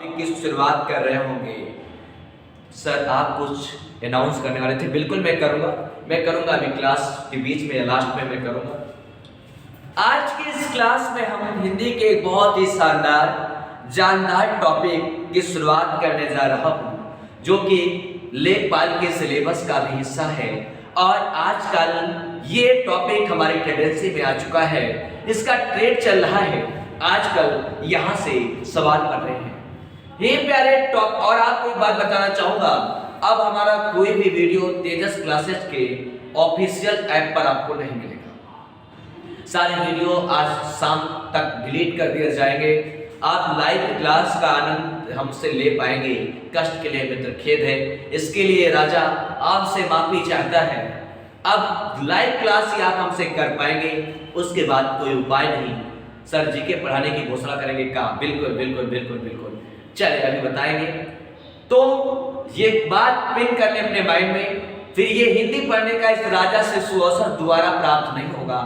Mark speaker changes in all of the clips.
Speaker 1: की शुरुआत कर रहे होंगे। सर आप कुछ अनाउंस करने वाले थे। बिल्कुल मैं करूंगा अभी क्लास के बीच में या लास्ट में मैं करूंगा। आज की इस क्लास में हम हिंदी के एक बहुत ही शानदार जानदार टॉपिक की शुरुआत करने जा रहा हूं, जो कि लेखपाल के सिलेबस का भी हिस्सा है और आजकल ये टॉपिक हमारी टेंडेंसी में आ चुका है। इसका ट्रेंड चल रहा है, आजकल यहाँ से सवाल बन रहे हैं। ये प्यारे टॉप और आपको एक बात बताना चाहूंगा, अब हमारा कोई भी वीडियो तेजस क्लासेस के ऑफिशियल ऐप पर आपको नहीं मिलेगा। सारे वीडियो आज शाम तक डिलीट कर दिए जाएंगे। आप लाइव क्लास का आनंद हमसे ले पाएंगे। कष्ट के लिए मित्र खेद है, इसके लिए राजा आपसे माफी चाहता है। अब लाइव क्लास ही आप हमसे कर पाएंगे, उसके बाद कोई उपाय नहीं। सर जी के पढ़ाने की घोषणा करेंगे का? बिल्कुल बिल्कुल बिल्कुल बिल्कुल। चलिए अभी बताएंगे। तो ये बात पिन कर ले अपने माइंड में, फिर ये हिंदी पढ़ने का इस राजा से सुअवसर दोबारा प्राप्त नहीं होगा।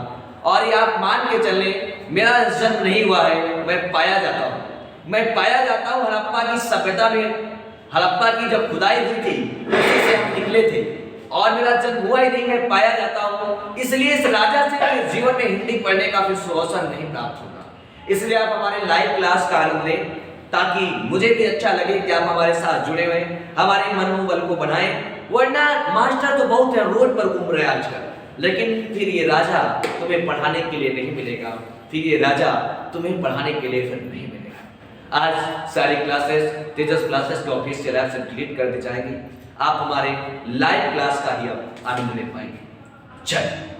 Speaker 1: और ये आप मान के चलें, मेरा जन्म नहीं हुआ है, मैं पाया जाता हूँ। हड़प्पा की सभ्यता में, हड़प्पा की जब खुदाई हुई थी उसी से हम निकले थे और मेरा जन्म हुआ ही नहीं, मैं पाया जाता हूँ। इसलिए इस राजा से मेरे जीवन में हिंदी पढ़ने का फिर सुअवसर नहीं प्राप्त होगा। इसलिए आप हमारे लाइव क्लास का आनंद लें, ताकि मुझे भी अच्छा लगे कि आप हमारे साथ जुड़े हुए, हमारे मनोबल को बढ़ाएं। वरना मास्टर तो बहुत है, रोड पर घूम रहे हैं आजकल, लेकिन फिर ये राजा तुम्हें पढ़ाने के लिए नहीं मिलेगा, फिर ये राजा तुम्हें पढ़ाने के लिए फिर नहीं मिलेगा। आज सारी क्लासेस तेजस क्लासेस के ऑफिशियल ऐप से डिलीट कर दी जाएंगी। आप हमारे लाइव क्लास का ही आप आनंद ले पाएंगे। चलिए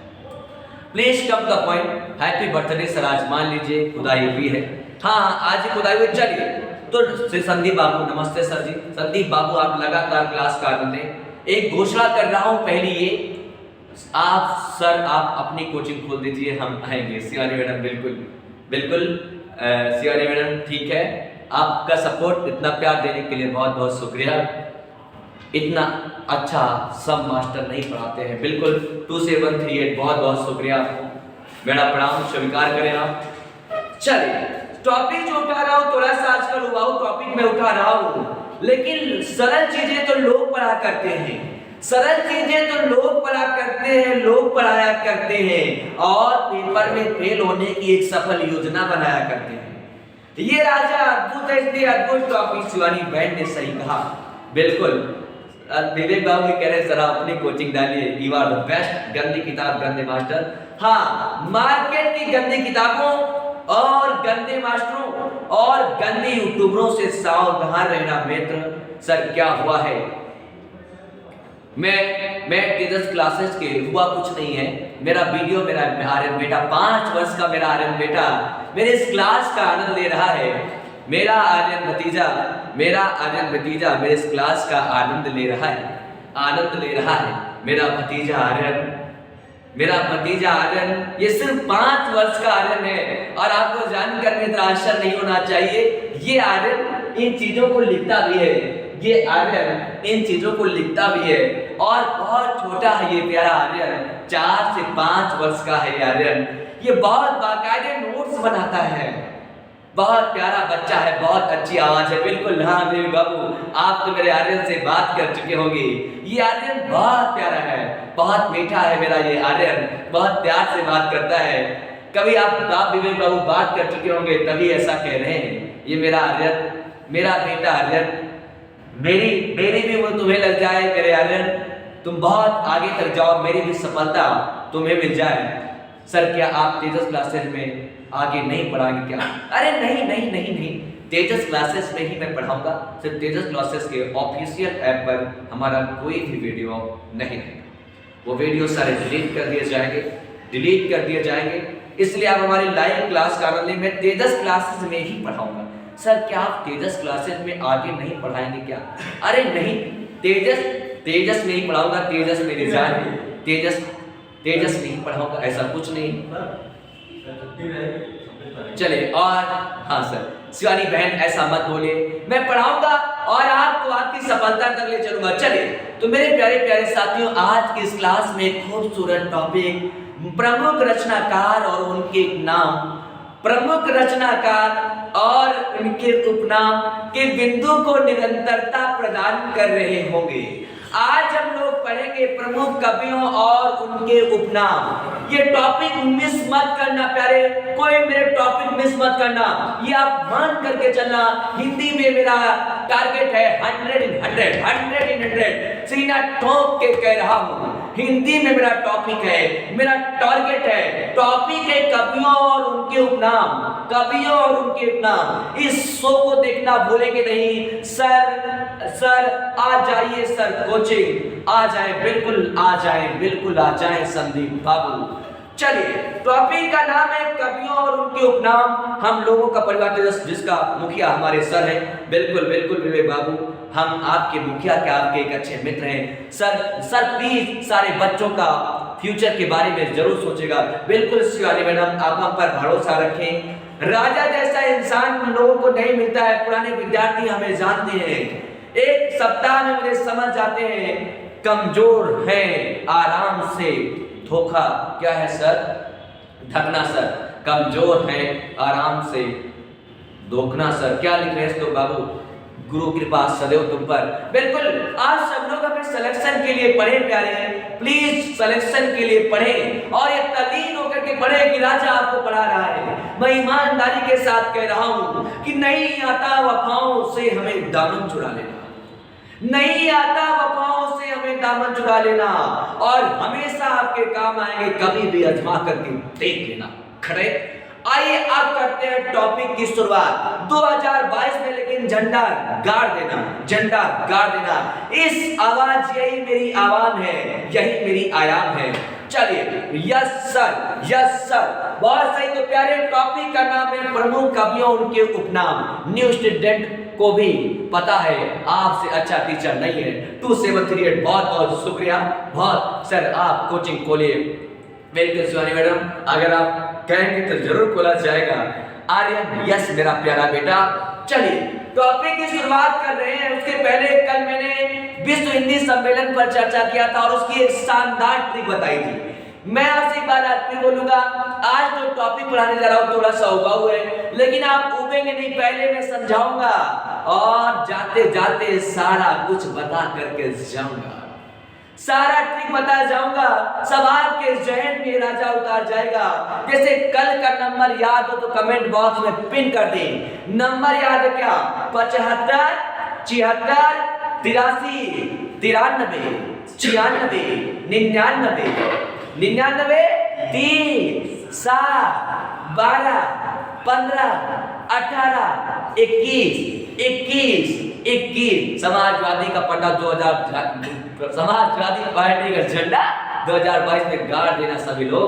Speaker 1: please come the point. Happy birthday sir, आज मान लीजिए खुदाई हुई है। हाँ आज ही खुदाई हुई। चलिए तो श्री संदीप बाबू, नमस्ते सर जी। संदीप बाबू आप लगातार क्लास का आनंद लें। एक घोषणा कर रहा हूँ पहली, ये आप सर आप अपनी कोचिंग खोल दीजिए, हम आएंगे। शिवानी मैडम बिल्कुल बिल्कुल। शिवानी मैडम ठीक है, आपका सपोर्ट इतना प्यार देने के लिए बहुत बहुत शुक्रिया। इतना अच्छा सब मास्टर नहीं पढ़ाते हैं। बिल्कुल 2738 बहुत बहुत शुक्रिया आपको, मेरा प्रणाम स्वीकार करें आप। चलिए टॉपिक जो उठा रहा हूँ, थोड़ा सा आजकल उबाऊ टॉपिक में उठा रहा हूँ, लेकिन सरल चीजें तो लोग पढ़ा करते हैं, सरल चीजें तो लोग पढ़ा करते हैं, लोग पढ़ाया करते हैं और पेपर में फेल होने की एक सफल योजना बनाया करते हैं। ये राजा अद्भुत है, इसलिए अद्भुत टॉपिक शिवानी बहन ने सही कहा। बिल्कुल विवेक बाबू कह रहे जरा अपनी कोचिंग डालिए, यू आर द बेस्ट। गंदी किताब गंदे मास्टर, हाँ मार्केट की गंदी किताबों और गंदे मास्टरों और गंदे यूट्यूबरों से सावधान रहना मित्र। सर क्या हुआ है, मैं तेजस क्लासेस के हुआ कुछ नहीं है। मेरा वीडियो, मेरा आर्यन बेटा 5 वर्ष का मेरा आर्यन बेटा मेरे इस क्लास का आनंद ले रहा है। मेरा आर्यन भतीजा मेरे इस क्लास का आनंद ले रहा है। मेरा भतीजा आर्यन ये सिर्फ 5 वर्ष का आर्यन है। और आपको जानकर मित्र आश्चर्य नहीं होना चाहिए, ये आर्यन इन चीजों को लिखता भी है, ये आर्यन इन चीजों को लिखता भी है। और बहुत छोटा है ये प्यारा आर्यन, 4 से 5 वर्ष का है आर्यन। ये बहुत बाकायदे नोट्स बनाता है, बहुत प्यारा बच्चा है, बहुत अच्छी आवाज है। बिल्कुल हाँ मेरे बाबू, आप तो मेरे आर्यन से बात कर चुके होंगे। ये आर्यन बहुत प्यारा है, बहुत मीठा है मेरा ये आर्यन, बहुत प्यार से बात करता है। कभी आप विवेक बाबू बात कर चुके होंगे तभी ऐसा कह रहे हैं। ये मेरा आर्यन, मेरा बेटा आर्यन, मेरी भी वो तुम्हें लग जाए मेरे आर्यन, तुम बहुत आगे तक जाओ, मेरी भी सफलता तुम्हें मिल जाए। सर क्या आप तेजस क्लासेस में आगे नहीं पढ़ाएंगे क्या? अरे नहीं, तेजस क्लासेस में ही मैं पढ़ाऊंगा। सिर्फ तेजस क्लासेस के ऑफिशियल ऐप पर हमारा कोई भी वीडियो नहीं है, वो वीडियो सारे डिलीट कर दिए जाएंगे। इसलिए आप हमारी लाइव क्लास का आनंद लें। मैं तेजस क्लासेस में ही पढ़ाऊंगा। सर क्या आप तेजस क्लासेस में आगे नहीं पढ़ाएंगे क्या? अरे नहीं, तेजस में ही पढ़ाऊंगा, तेजस मेरी जान है, तेजस में ही पढ़ाऊंगा, ऐसा कुछ नहीं। चले और हाँ सर शिवानी बहन ऐसा मत बोलिए, मैं पढ़ाऊंगा और आपको आपकी सफलता तक ले चलूंगा। चलिए तो मेरे प्यारे प्यारे साथियों, आज की इस क्लास में खूबसूरत टॉपिक प्रमुख रचनाकार और उनके नाम प्रमुख रचनाकार और उनके उपनाम के बिंदु को निरंतरता प्रदान कर रहे होंगे। आज हम लोग पढ़ेंगे प्रमुख कवियों और उनके उपनाम। ये टॉपिक मिस मत करना प्यारे, कोई मेरे टॉपिक मिस मत करना, ये आप मान करके चलना। हिंदी में मेरा टारगेट है 100 in 100, 100 in 100, सीना ठोक के कह रहा हूँ। हिंदी में मेरा टॉपिक है, मेरा टारगेट है, टॉपिक है कवियों और उनके उपनाम, कवियों और उनके उपनाम। इस शो को देखना भूलेंगे नहीं। सर आ जाइए, सर कोचिंग आ जाए, बिल्कुल आ जाए, बिल्कुल आ जाए संदीप बाबू। चलिए, टॉपिक का नाम है कवियों और उनके उपनाम। हम लोगों का परिवार जिसका मुखिया हमारे सर है, बिल्कुल बिल्कुल विवेक बाबू, हम आपके मुखिया के आपके एक अच्छे मित्र हैं। सर प्लीज सारे बच्चों का फ्यूचर के बारे में जरूर सोचेगा। बिल्कुल शिवानी मैडम, आप हम पर भरोसा रखें। राजा जैसा इंसान हम लोगों को नहीं मिलता है, पुराने विद्यार्थी हमें जानते हैं। एक सप्ताह में मुझे समझ जाते हैं, कमजोर है आराम से धोखा, क्या है सर? ढकना सर, कमजोर है आराम से धोखना सर। क्या लिख रहे हैं तो बाबू? गुरु कृपा सदैव तुम पर। बिल्कुल, आप सब लोग अपने सिलेक्शन के लिए पढ़े प्यारे, प्लीज सिलेक्शन के लिए पढ़े और ये तल्लीन होकर के पढ़े कि राजा आपको पढ़ा रहा है। मैं ईमानदारी के साथ कह रहा हूं कि नहीं आता वफाओं से हमें दामन चुरा लेना, नहीं आता वफाओं से हमें दामन चुरा लेना, और हमेशा आपके काम आएंगे, कभी भी आजमा करके देख लेना। खड़े आइए अब करते हैं टॉपिक की शुरुआत। 2022 में लेकिन झंडा गाड़ देना, झंडा गाड़ देना। इस आवाज, यही मेरी आवाम है, यही मेरी आयाम है। चलिए, यस सर, बहुत सही। तो प्यारे, टॉपिक का नाम है प्रमुख कवियों उनके उपनाम। न्यू स्टूडेंट को भी पता है आपसे अच्छा टीचर नहीं है। 2738 बहुत बहुत शुक्रिया। बहुत सर, आप कोचिंग खोलिए। बिल्कुल शिवानी मैडम, अगर आप कहेंगे तो जरूर खोला जाएगा। आर्यन, यस मेरा प्यारा बेटा। चलिए, टॉपिक की शुरुआत कर रहे हैं। उसके पहले कल मैंने विश्व हिंदी सम्मेलन पर चर्चा किया था और उसकी एक शानदार ट्रिक बताई थी। मैं आपसे एक बार आज फिर बोलूंगा, आज जो टॉपिक पढ़ाने जा रहा हूं थोड़ा सा उबाऊ है, लेकिन आप उबेंगे नहीं, पहले मैं समझाऊंगा और जाते जाते सारा कुछ बता करके जाऊंगा, सारा ट्रिक बता जाऊंगा, सब आपके जहन में राजा उतार जाएगा। जैसे कल का नंबर याद हो तो कमेंट बॉक्स में पिन कर दें। नंबर याद है क्या? 75, 76, 83, 93, 96, 99, 99, 3, 7, 12, 15, 18, 21, 21, 21। समाजवादी का पन्ना 2000, समाजवादी पार्टी का झंडा 2022 में गाड़ देना सभी लोग,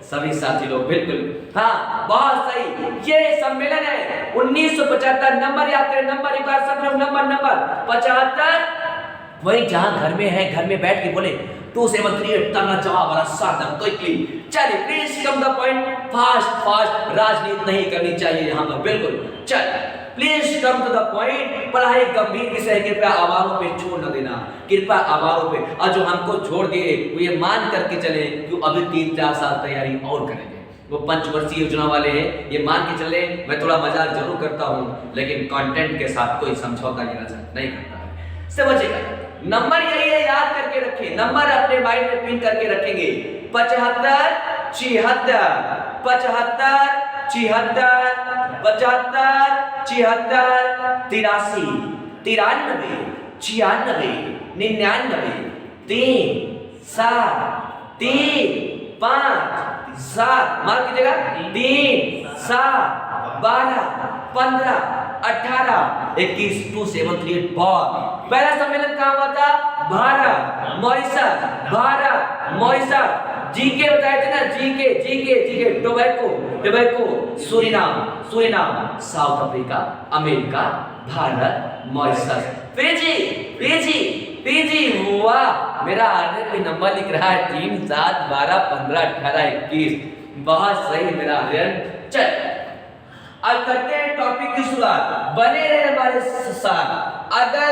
Speaker 1: सभी साथी लोग। बिल्कुल, हाँ बहुत सही। ये सम्मेलन है 1975। नंबर याद करें, नंबर एक बार सब लोग नंबर 75। वही जहां घर में है, घर में बैठ के बोले 2738 तगड़ा जवाब वाला शानदार क्विकली। चलिए please come the point, fast राजनीति नहीं करनी चाहिए यहाँ पर। बिल्कुल, चल please come to the point. पढ़ाई गंभीर विषय, कृपया आवारों पे छोड़ न देना, कृपया आवारों पे। और जो हमको छोड़ दिए वो ये मान करके चले कि अभी 3-4 साल तैयारी और करेंगे। वो पंचवर्षीय योजना वाले हैं, ये मान के चले। मैं थोड़ा मजाक जरूर करता हूँ, लेकिन कंटेंट के साथ कोई समझौता नहीं करता है, समझिएगा। नंबर यही है, याद करके रखें, नंबर अपने माइंड में पिन करके रखेंगे। 75, 76, 75, 76, 75, 76, 83, 93, 96, 99, 3, 7, 3, 5, 7, मार्क कीजिएगा, 3, 7, 12, 15, 18, 21, 2738 बहुत। पहला सम्मेलन कहाँ हुआ था? भारत मॉरिशस। जीके बताए थे ना, GK tobacco, Suriname, south Africa, America, Bharat, Mauritius, Fiji हुआ। मेरा आर्यन भी नंबर लिख रहा है 3, 7, 12, 15, 18, 21। बहुत सही मेरा आर्यन। चल अब करते हैं टॉपिक की शुरुआत। बने रहे हमारे साथ। अगर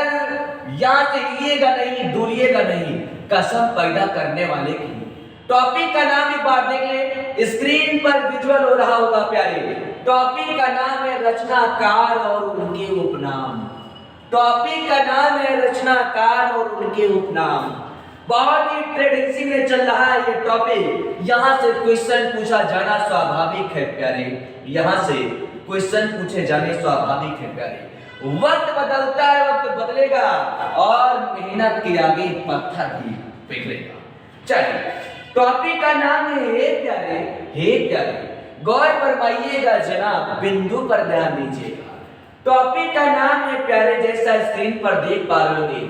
Speaker 1: यहाँ से हिलिएगा नहीं, डूलिएगा नहीं, कसम पैदा करने वाले की। टॉपिक का नाम एक बार देख ले, स्क्रीन पर विजुअल हो रहा होगा प्यारे। टॉपिक का नाम है रचनाकार और उनके उपनाम। टॉपिक का नाम है रचनाकार और उनके उपनाम। बहुत ही ट्रेडिंग में चल रहा है ये टॉपिक। यहाँ से क्वेश्चन पूछा जाना स्वाभाविक है प्यारे, यहाँ से क्वेश्चन पूछे जाने स्वाभाविक है प्यारे। वक्त बदलता है, वक्त बदलेगा और मेहनत के आगे पत्थर भी पिघलेगा। चलिए, टॉपिक का नाम है हे प्यारे, हे प्यारे, गौर फरमाइएगा जनाब, बिंदु पर ध्यान दीजिएगा। टॉपिक का नाम है प्यारे, जैसा स्क्रीन पर देख पा रहे होंगे,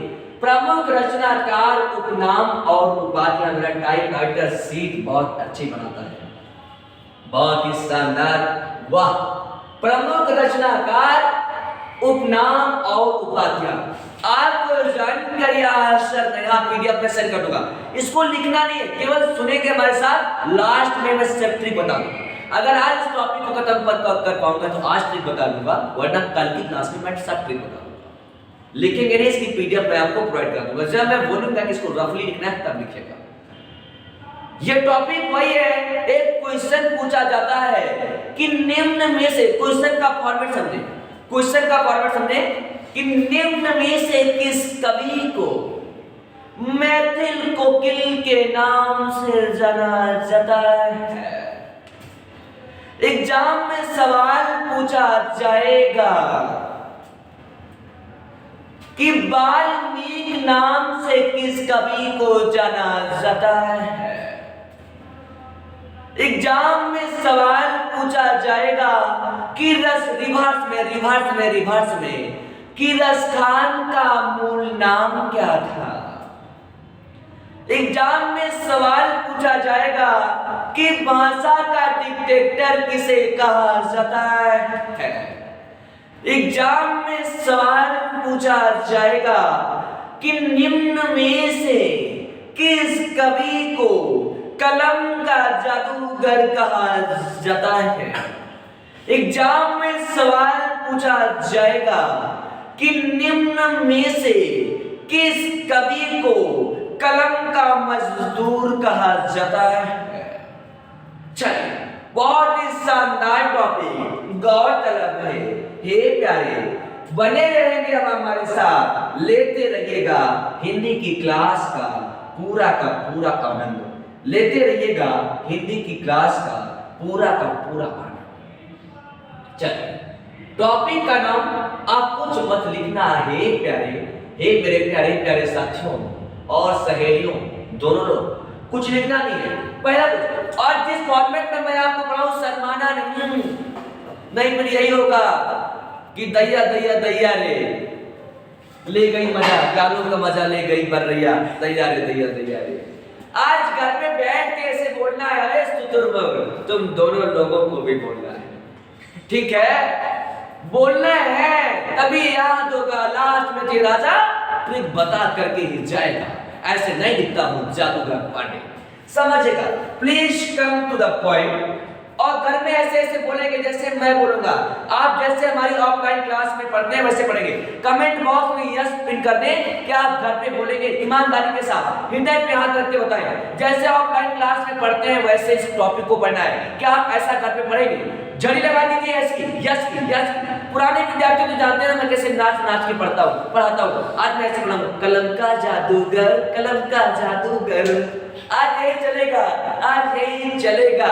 Speaker 1: प्रमुख रचनाकार, उपनाम और उपाधियां। मेरा टाइप राइटर सीट बहुत अच्छी बनाता है, बहुत ही शानदार, वाह। प्रमुख रचनाकार, उपनाम और उपाधियां। आपको ज्वाइन करिए सर, नया पीडीएफ में सेंड कर दूंगा। इसको लिखना नहीं है, केवल सुनेंगे हमारे साथ। लास्ट में मैं सब ट्रिक बता दूंगा। अगर आज इस टॉपिक को खत्म कर पाऊंगा तो आज ट्रिक बता दूंगा, वरना कल की क्लास में मैं सब ट्रिक बता दूंगा। लिखेंगे नहीं, इसकी पीडीएफ मैं आपको प्रोवाइड कर दूंगा। जब मैं बोलूंगा कि इसको रफली लिखना है तब लिखिएगा। ये टॉपिक वही है, एक क्वेश्चन पूछा जाता है कि निम्न में से, क्वेश्चन का फॉर्मेट समझे, क्वेश्चन का फॉर्मेट समझे कि निम्न में से किस कवि को मैथिल कोकिल के नाम से जाना जाता है। एग्जाम में सवाल पूछा जाएगा कि वाल्मीकि नाम से किस कवि को जाना जाता है। एग्जाम में सवाल पूछा जाएगा कि रिवर्स में कि रस खान का मूल नाम क्या था। एग्जाम में सवाल पूछा जाएगा कि भाषा का डिक्टेटर किसे कहा जाता है। एग्जाम में सवाल पूछा जाएगा कि निम्न में से किस कवि को कलम का जादूगर कहा जाता है। एग्जाम में सवाल पूछा जाएगा कि निम्न में से किस कवि को कलम का मजदूर कहा जाता है। चलिए, बहुत ही शानदार टॉपिक, गौरतलब है हे प्यारे, बने रहेंगे हम हमारे साथ, लेते रहिएगा हिंदी की क्लास का पूरा आनंद, लेते रहिएगा हिंदी की क्लास का पूरा आनंद। चलिए, टॉपिक का नाम आप कुछ मत लिखना है प्यारे, हे मेरे प्यारे प्यारे साथियों और सहेलियों, दोनों लोग कुछ लिखना नहीं है पहला कुछ। और जिस फॉर्मेट में मैं आपको पढ़ाऊं, शर्माना नहीं फिर यही होगा कि दैया दैया दैया रे ले गई मजा, गालों का मजा ले गई बर्रैया, दैया रे दैया दैया रे। आज घर पे बैठ के ऐसे बोलना है, तुम दोनों लोगों को भी बोलना है, ठीक है, बोलना है, तभी याद होगा लास्ट में कि राजा ट्रिक बता करके ही जाएगा। ऐसे नहीं दिखता हूं जादूगर पांडे, समझेगा। Please come to the point. और घर में ऐसे ऐसे बोलेंगे जैसे मैं बोलूंगा। आप जैसे हमारी ऑफलाइन क्लास में पढ़ते हैं वैसे पढ़ेंगे। कमेंट बॉक्स में यस पिन कर दें कि आप घर पे बोलेंगे ईमानदारी के साथ, हृदय पे हाथ रख के बताएं। जैसे ऑफलाइन क्लास में पढ़ते हैं वैसे इस टॉपिक को पढ़ना है। क्या आप ऐसा घर पे पढ़ेंगे? झड़ी लगा दीजिए यस की, यस की, यस की। पुराने विद्यार्थी तो जानते हैं मैं कैसे नाच के पढ़ाता हूँ। आज मैं ऐसे पढ़ाऊंगा, कलम का जादूगर, कलम का जादूगर, आज यही चलेगा, आज यही चलेगा,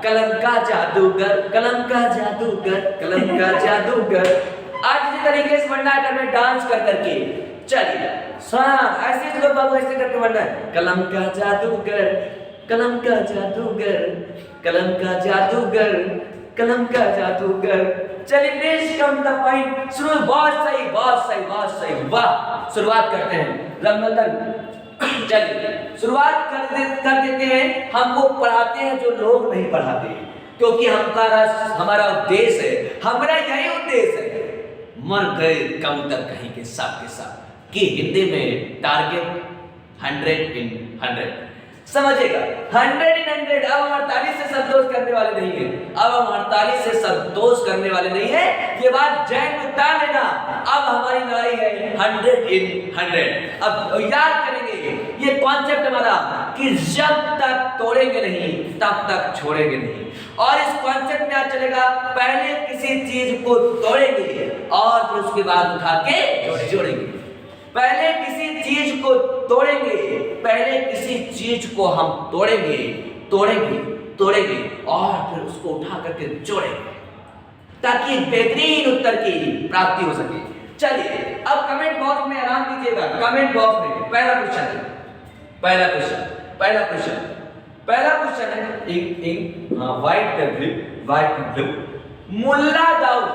Speaker 1: कलम का जादूगर, कलम का जादूगर, कलम का जादूगर। आज इसी तरीके से पढ़ना है, मैं डांस कर करके। चलिए ऐसे लोग बाबू ऐसे करके पढ़ना है, कलम का जादूगर, कलम का जादूगर, कलम का जादूगर, कलम का जादूगर। चलिए प्लीज कम द पॉइंट। शुरू बहुत सही, बहुत सही, बहुत सही, वाह। शुरुआत करते हैं रमनंदन। चलिए शुरुआत कर देते हैं। हमको पढ़ाते हैं जो लोग नहीं पढ़ाते, क्योंकि हमारा उद्देश्य है, हमारा यही उद्देश्य है, मर गए कबूतर कहीं के साथ कि हिंदी में टारगेट 100 in 100, समझेगा। 100 in 100। अब हम 48 से संतोष करने वाले नहीं है, अब हम 48 से संतोष करने वाले नहीं है, ये बात जहन में उतार लेना। अब हमारी लड़ाई है 100 in 100। अब याद करेंगे ये कॉन्सेप्ट हमारा, कि जब तक तोड़ेंगे नहीं तब तक छोड़ेंगे नहीं। और इस कॉन्सेप्ट में आज चलेगा, पहले किसी चीज को तोड़ेंगे और फिर उसके बाद उठा के जोड़ेंगे। पहले किसी चीज को तोड़ेंगे, पहले किसी चीज को हम तोड़ेंगे तोड़ेंगे और फिर उसको उठा करके जोड़ेंगे ताकि बेहतरीन उत्तर की प्राप्ति हो सके। चलिए अब कमेंट बॉक्स में आराम दीजिएगा। कमेंट बॉक्स में पहला क्वेश्चन है व्हाइट ब्लू मुल्ला दाऊद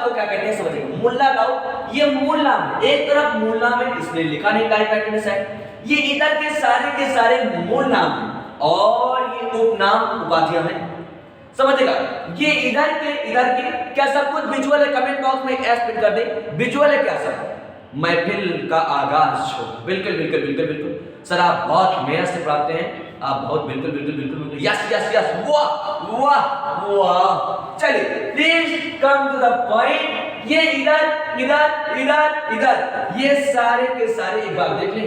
Speaker 1: को क्या कहते हैं समझिएगा। मुल्ला दाऊद ये मूल नाम है, एक तरफ मूल नाम है इसलिए लिखा नहीं टाइप है। ये इधर के सारे मूल नाम है और ये उपनाम उपाधियां हैं, समझिएगा। ये इधर के क्या सब कुछ विजुअल है? कमेंट बॉक्स में एस पिन कर दे, विजुअल है क्या सब? महफिल का आगाज हो, बिल्कुल सर, आप बहुत मेहनत से पढ़ाते हैं, आप बहुत बिल्कुल यस वाह। चलिए please come to the point. ये इधर ये सारे के सारे एक बार देख लें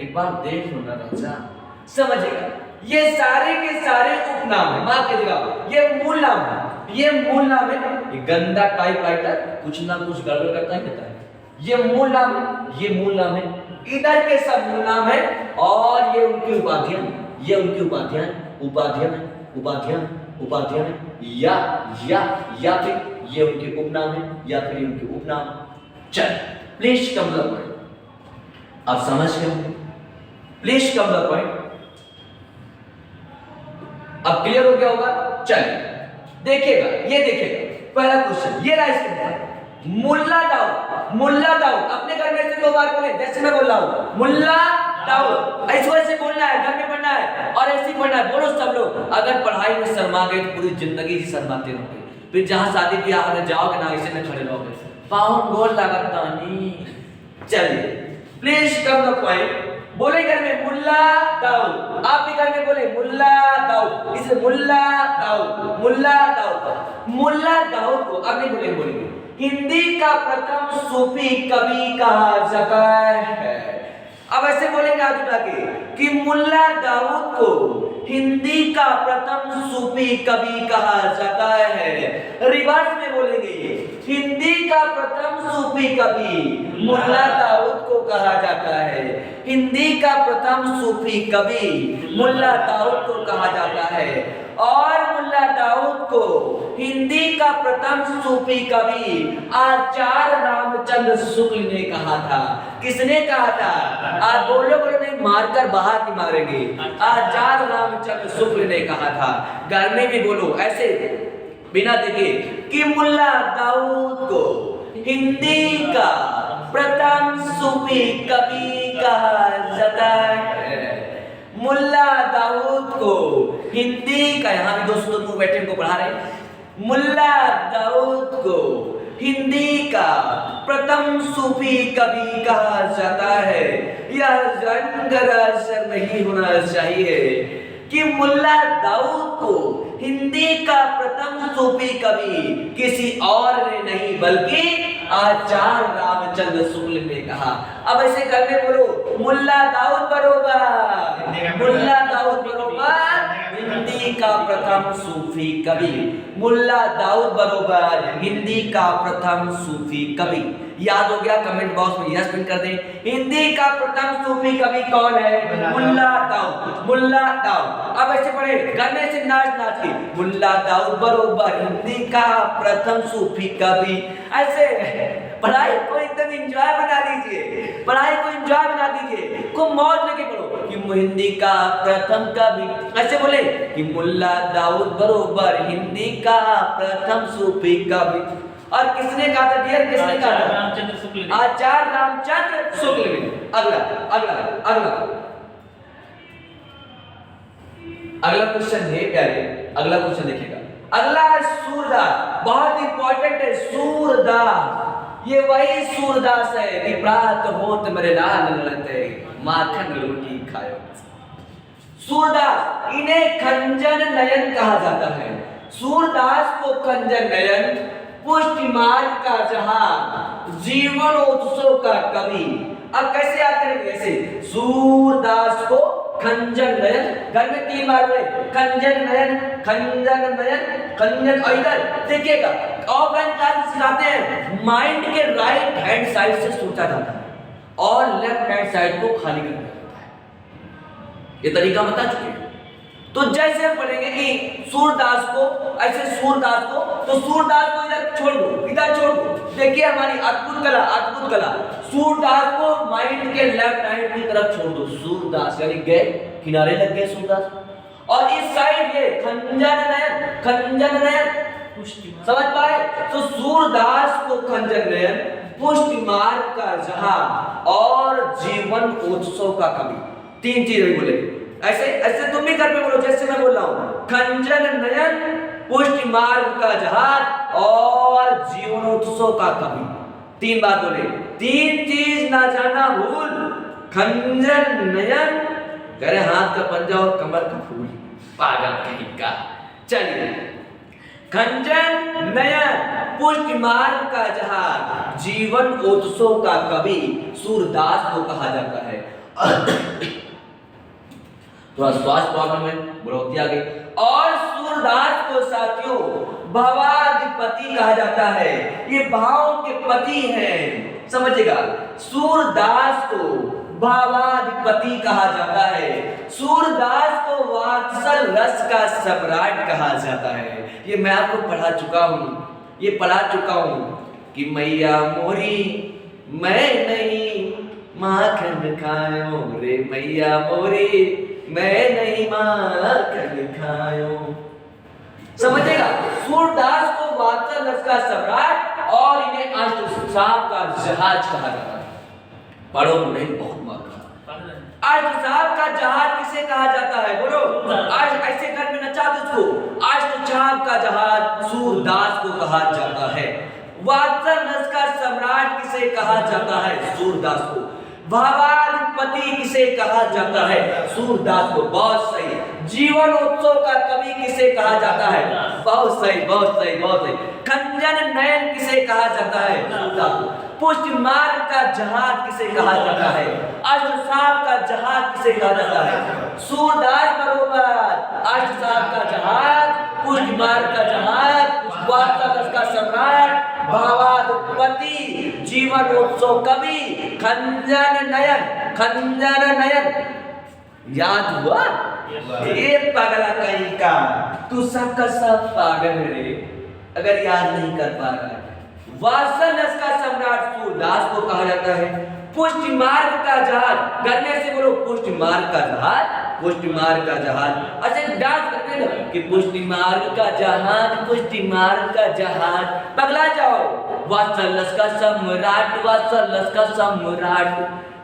Speaker 1: एक बार देख लो ना राजा, समझिएगा। ये सारे के सारे उपनाम है, माफ कीजिएगा, ये मूल नाम है। ये गंदा टाइपराइटर कुछ ना कुछ गड़बड़ करता ही रहता है। ये मूल नाम है, इधर के सब मूल नाम है और ये उनकी उपाधियां या फिर ये उनके उपनाम है या फिर ये उनके उपनाम। चल प्लीज कम द पॉइंट, आप समझ गए होंगे। प्लीज कम द पॉइंट, अब क्लियर हो गया होगा। चलिए देखिएगा, ये देखिएगा पहला क्वेश्चन ये रहा इसके अंदर। मुल्ला दाऊद अपने घर में से 2 बार बोले, जैसे मैं बोल रहा हूं मुल्ला दाऊद, ऐसे बोलना है, घर में पढ़ना है और ऐसे पढ़ना है। बोलो सब लोग। अगर पढ़ाई में शर्मा गए तो पूरी जिंदगी ही शर्माते रहोगे, फिर जहां शादी ब्याह में जाओगे ना ऐसे में खड़े रहोगे, पाउन गोल लगता नहीं। चलिए प्लीज कम द पॉइंट। बोले घर में मुल्ला दाऊद, आप भी घर में बोले मुल्ला दाऊद, इसे मुल्ला दाऊद को अब नहीं बोलेंगे। हिंदी का प्रथम सूफी कवि कहा जाता है। अब ऐसे बोलेंगे हाथ उठा के कि मुल्ला दाऊद को हिंदी का प्रथम सूफी कवि कहा जाता है। रिवर्स में बोलेंगे, हिंदी का प्रथम सूफी कवि मुल्ला दाऊद को कहा जाता है। हिंदी का प्रथम सूफी कवि मुल्ला दाऊद को कहा जाता है। और मुल्ला दाऊद को हिंदी का प्रथम सूफी कवि आचार्य रामचंद्र शुक्ल ने कहा था। किसने कहा था? आप बोलो नहीं, मारकर बाहर की मारेंगे। आचार्य रामचंद्र शुक्ल ने कहा था। घर में भी बोलो ऐसे बिना देखे कि मुल्ला दाऊद को हिंदी का प्रथम सूफी कवि कहा जाता है। मुल्ला दाऊद को हिंदी का, यहां भी दोस्तों को बैठे को पढ़ा रहे, मुल्ला दाऊद को हिंदी का प्रथम सूफी कवि कहा जाता है। यह जरा नहीं होना चाहिए कि मुल्ला दाऊद को हिंदी का प्रथम सूफी कवि किसी और ने नहीं बल्कि आचार्य रामचंद्र शुक्ल ने कहा। अब ऐसे करके बोलो मुल्ला दाऊद बरोबर हिंदी का प्रथम सूफी कवि, मुल्ला दाऊद बरोबर हिंदी का प्रथम सूफी कवि। याद हो गया? कमेंट बॉक्स में यस पिन कर दें। हिंदी का प्रथम सूफी कवि कौन है? मुल्ला दाऊद। अब ऐसे पढ़े गाने से नाच के मुल्ला दाऊद बरोबर हिंदी का प्रथम सूफी कवि। ऐसे पढ़ाई को एकदम एंजॉय बना दीजिए, खूब मौज लेके पढ़ो कि हिंदी का प्रथम कवि। ऐसे बोले कि मुल्ला दाऊद बरोबर हिंदी का प्रथम सूफी कवि। और किसने कहा था डियर? किसने कहा था? आचार्य रामचंद्र शुक्ल ने। अगला क्वेश्चन है प्यारे, अगला क्वेश्चन देखिएगा। अगला है सूरदास, बहुत इंपॉर्टेंट है सूरदास। ये वही सूरदास है कि प्रात होत मेरे लाल ललते माखन रोटी खायो। सूरदास, इन्हें खंजन नयन कहा जाता है। सूरदास को खंजन नयन, पुष्टि मार्ग का जहां, जीवन उत्सव का कवि, अब कैसे याद करेंगे? ऐसे सूरदास को खंजन नयन, घर में 3 बार बोले खंजन नयन, खंजन नयन, खंजन। और इधर देखिएगा ऑफलाइन क्लास सिखाते हैं माइंड के राइट हैंड साइड से सोचा जाता है और लेफ्ट हैंड साइड को खाली कर दिया जाता है। ये तरीका बता चुके हैं। तो जैसे हम पढ़ेंगे कि सूरदास को, ऐसे सूरदास को, तो सूरदास को इधर छोड़ दो, इधर छोड़ दो। देखिए हमारी अद्भुत कला, अद्भुत कला। सूरदास को माइंड के लेफ्ट हैंड की तरफ छोड़ दो, सूरदास यानी गए किनारे लग गए सूरदास। और इस साइड ये खंजन नयन, खंजन नयन, समझ पाए? तो सूरदास को खंजन नयन, पुष्टि मार्ग का जहाज और जीवन उत्सव का कवि। 3 चीजें बोले। ऐसे ऐसे तुम भी घर पे बोलो जैसे मैं बोल रहा हूं। खंजन नयन, पुष्टि मार्ग का जहाज और जीवनोत्सव का कवि। 3 बात बोले। 3 चीज ना जाना भूल, खंजन नयन, करे हाथ का पंजा और कमर का फूल। पागल कहीं का। चलिए, खंजन नयन, पुष्टि मार्ग का जहाज, जीवन उत्सव का कवि सूरदास को कहा जाता है। थोड़ा स्वास्थ्य प्रॉब्लम है, बढ़ोतरी आ गई। और सूरदास को साथियों भावाधिपति कहा जाता है, ये भाव के पति हैं, समझिएगा। सूरदास को भावाधिपति कहा जाता है। सूरदास को वात्सल रस का सम्राट कहा जाता है। ये मैं आपको पढ़ा चुका हूं, ये पढ़ा चुका हूं कि मैया मोरी मैं नहीं माखन खायो रे, मैया मोरी मैं नहीं माखन खायो। समझेगा? सूरदास को वात्सल रस का सम्राट और इन्हें अष्टसाप का जहाज कहा जाता है। पढ़ो नहीं, बहुत मार खा। अष्टसाप का जहाज किसे कहा जाता है? बोलो। आज ऐसे घर में नचा दो उसको। अष्टसाप का जहाज सूरदास को कहा जाता है। वात्सल रस का सम्राट किसे कहा जाता है? सूरदास को। भावाधिपति किसे कहा जाता है? सूरदास को। बहुत सही। जीवनोत्सव का कवि किसे कहा जाता है? बहुत सही, बहुत सही, बहुत सही। खंजन नयन किसे कहा जाता है? सूरदास को। पुष्टि मार्ग का जहाज किसे कहा जाता है? अष्टसाप का जहाज किसे कहा जाता है? सूरदास बरोबर अष्टसाप का जहाज, पुष्टि मार्ग का जहाज, वात्सल रस का सम्राट, भावाधिपति, जीवनोत्सव कवि, खंजन नयन, खंजन नयन। याद हुआ? ये पगला कहीं का, तू सबका सब पागल रे अगर याद नहीं कर पा रहा है। वात्सल रस का सम्राट सूरदास को कहा जाता है। पुष्टि मार्ग का जहाज, गरने से बोलो पुष्टि मार्ग का जहाज, पुष्टि मार्ग का जहाज। अच्छा डांस करते ना कि पुष्टि मार्ग का जहाज, पुष्टि मार्ग का जहाज, पगला जाओ। वात्सल रस का सम्राट, वात्सल रस का सम्राट,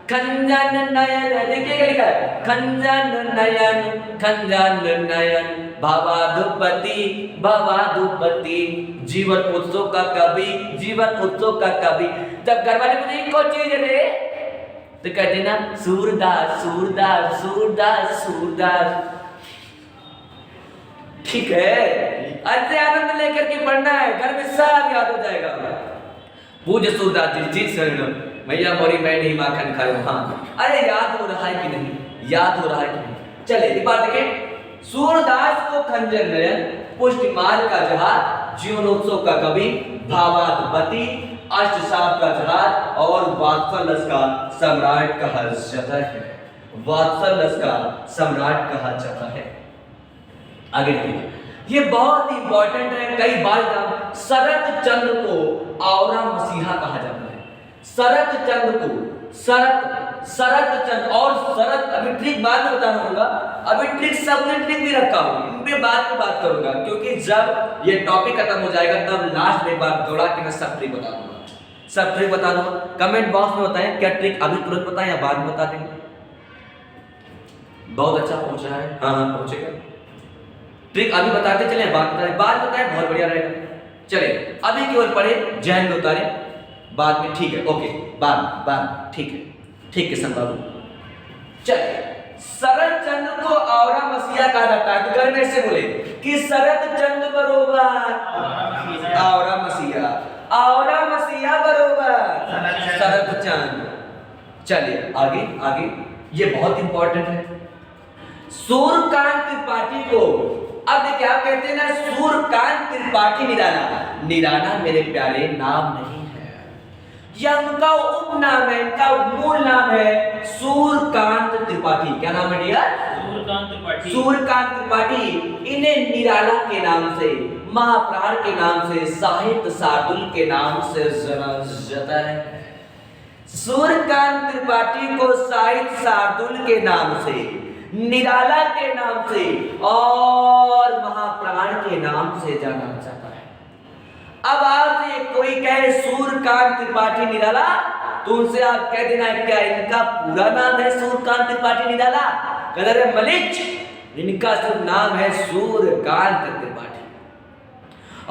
Speaker 1: खंजन नयन, देखिए क्या लिखा है? खंजन नयन, खंजन नयन, भावाधिपति, भावाधिपति, जीवन उत्सव का कवि, जीवन उत्सव का कवि। जब घर वाले पूछे कौन चीज रे, तो कहते ना सूरदास, सूरदास, सूरदास, सूरदास। ठीक है, ऐसे आनंद लेकर के पढ़ना है, घर में सब याद हो जाएगा। पूज्य सूरदास जी शरण, मैया मोरी मैं नहीं माखन खायो। हाँ, अरे याद हो रहा है कि नहीं? याद हो रहा है कि नहीं? चले एक बात देखें। सूरदास को खंजन नयन, पुष्टि मार्ग का जहाज, जीवनोत्सव का कवि, भावाधिपति, अष्टसाप का जहाज और वात्सल रस का सम्राट कहा जाता है। वात्सल रस का सम्राट कहा जाता है। आगे देखिए, ये बहुत इंपॉर्टेंट है। कई बार शरत चंद्र को औरा मसीहा कहा जाता है। शरत चंद्र को, शरत चंद्र और शरत, अभी ट्रिक बाद में बताना होगा। अभी ट्रिक सबने ट्रिक भी रखा हूं, इन पे बाद में बात करूंगा, क्योंकि जब ये टॉपिक खत्म हो जाएगा तब लास्ट में बात दौड़ा के मैं सब ट्रिक बता दूंगा, सब ट्रिक बता दूंगा। कमेंट बॉक्स में बताएं क्या ट्रिक अभी तुरंत बताएं या बाद में बता देंगे। बहुत अच्छा पहुंच रहा है। हाँ हाँ पहुंचेगा। ट्रिक अभी बताते चले, बाद बताएं, बहुत बढ़िया रहेगा। चले अभी केवल पढ़े, जैन उतारे, बाद में ठीक है, ओके, बाद ठीक है संभाल। चलिए, शरत चंद्र को औरा मसीहा कहा जाता है। तो घर में से बोले कि शरत चंद्र बरोबर औरा मसीहा, औरा मसीहा बरोबर शरत चंद्र। चलिए आगे आगे, ये बहुत इंपॉर्टेंट है। सूर्यकांत त्रिपाठी को, अब देखिए आप कहते हैं ना सूर्यकांत त्रिपाठी निराला, निराला मेरे प्यारे नाम नहीं है, यह उनका उपनाम है, इनका मूल नाम है सूर्यकांत त्रिपाठी। क्या नाम है डियर?
Speaker 2: सूर्यकांत त्रिपाठी।
Speaker 1: सूर्यकांत त्रिपाठी। इन्हें निराला के नाम से, महाप्राण के नाम से, साहित्य शार्दुल के नाम से जाना जाता है। सूर्यकांत त्रिपाठी को साहित्य शार्दुल के नाम से, निराला के नाम से और महाप्राण के नाम से जाना जाता है। अब आपसे कोई कहे सूर्यकांत त्रिपाठी निराला, तो उनसे आप कह देना क्या इनका पूरा नाम है सूर्यकांत त्रिपाठी निराला? कदर मलिक, इनका सिर्फ नाम है सूर्यकांत त्रिपाठी।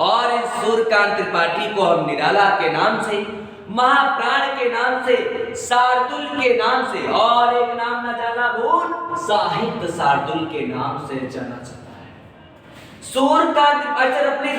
Speaker 1: और इस सूर्यकांत त्रिपाठी को हम निराला के नाम से, महाप्राण के नाम से, शार्दुल के नाम से और एक नाम न जाना भूल साहित्य शार्दुल के नाम से जाना जाता है। सूर्यकांत ऐसे रफली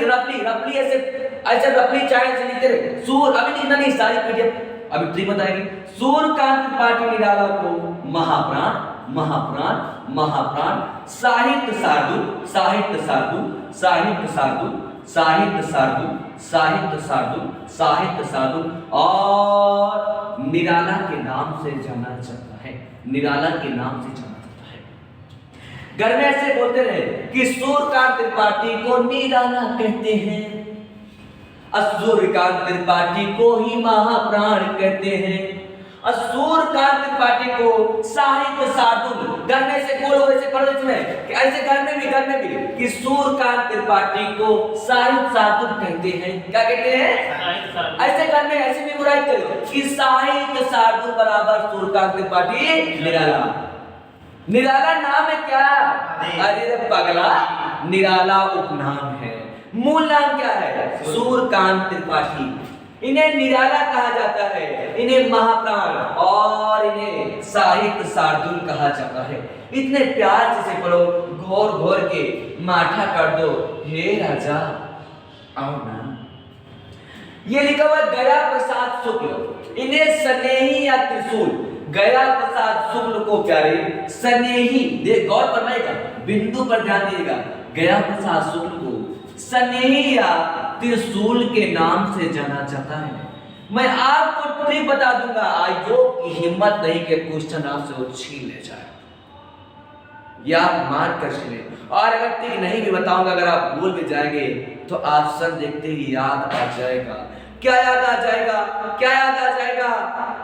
Speaker 1: ऐसे रफली चाहे से लिखते रहे सूर्य, अभी लिखना नहीं, सारी पीडीएफ अभी ट्री बताएंगे। सूर्यकांत त्रिपाठी निराला को महाप्राण महाप्राण महाप्राण, साहित्य शार्दुल साहित्य शार्दुल साहित्य शार्दुल साहित्य शार्दुल साहित्य शार्दुल साहित्य शार्दुल और निराला के नाम से जाना जाता है, निराला के नाम से जाना जाता है। घर में ऐसे बोलते रहे कि सूर्यकांत त्रिपाठी को निराला कहते हैं, सूर्यकांत त्रिपाठी को ही महाप्राण कहते हैं, सूर्यकांत त्रिपाठी को साहित्य शार्दुल। घर में से बोलो, ऐसे पढ़ो इसमें कि ऐसे घर में भी कि सूर्यकांत त्रिपाठी को साहित्य शार्दुल कहते हैं। क्या कहते हैं? ऐसे घर में ऐसे मेमोराइज करो कि साहित्य शार्दुल बराबर सूर्यकांत त्रिपाठी निराला। निराला नाम है क्या? अरे पगला, निराला उपनाम है, मूल नाम क्या है? सूर्यकांत त्रिपाठी। इन्हें निराला कहा जाता है, इन्हें महाप्राण और इन्हें साहित्य शार्दुल कहा जाता है। इतने प्यार से पढ़ो, घोर घोर के माठा कर दो, हे राजा आओ ना। ये लिखा हुआ गया प्रसाद शुक्ल, इन्हें स्नेही या त्रिशूल, गया प्रसाद शुक्ल को प्यारे स्नेही, देख गौर फरमाइएगा, बिंदु पर ध्यान दीजिएगा, गया प्रसाद शुक्ल को स्नेही या त्रिशूल के नाम से जाना जाता है। मैं आपको ट्रिक बता दूंगा, आयोग की हिम्मत नहीं कि क्वेश्चन आपसे वो छीन ले जाए, या आप मान कर चले। और अगर ट्रिक नहीं भी बताऊंगा, अगर आप भूल भी जाएंगे तो ऑप्शन देखते ही याद आ जाएगा। क्या याद आ जाएगा? क्या याद आ जाएगा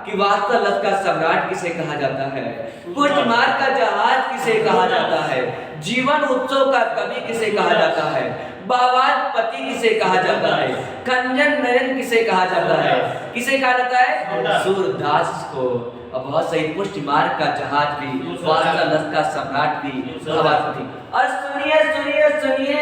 Speaker 1: कि वास्तव का सम्राट किसे कहा जाता है, पुष्टमार का जहाज किसे कहा जाता है, जीवन उत्सव का कवि किसे कहा जाता है, बाबाज पति किसे कहा जाता है, कंजन नयन किसे कहा जाता है, किसे कहा जाता है? सूरदास को। अब बहुत सही, पुष्टमार का जहाज भी, वास्तव का सम्राट भी, बाबाज। और सुनिए सुनिए सुनिए,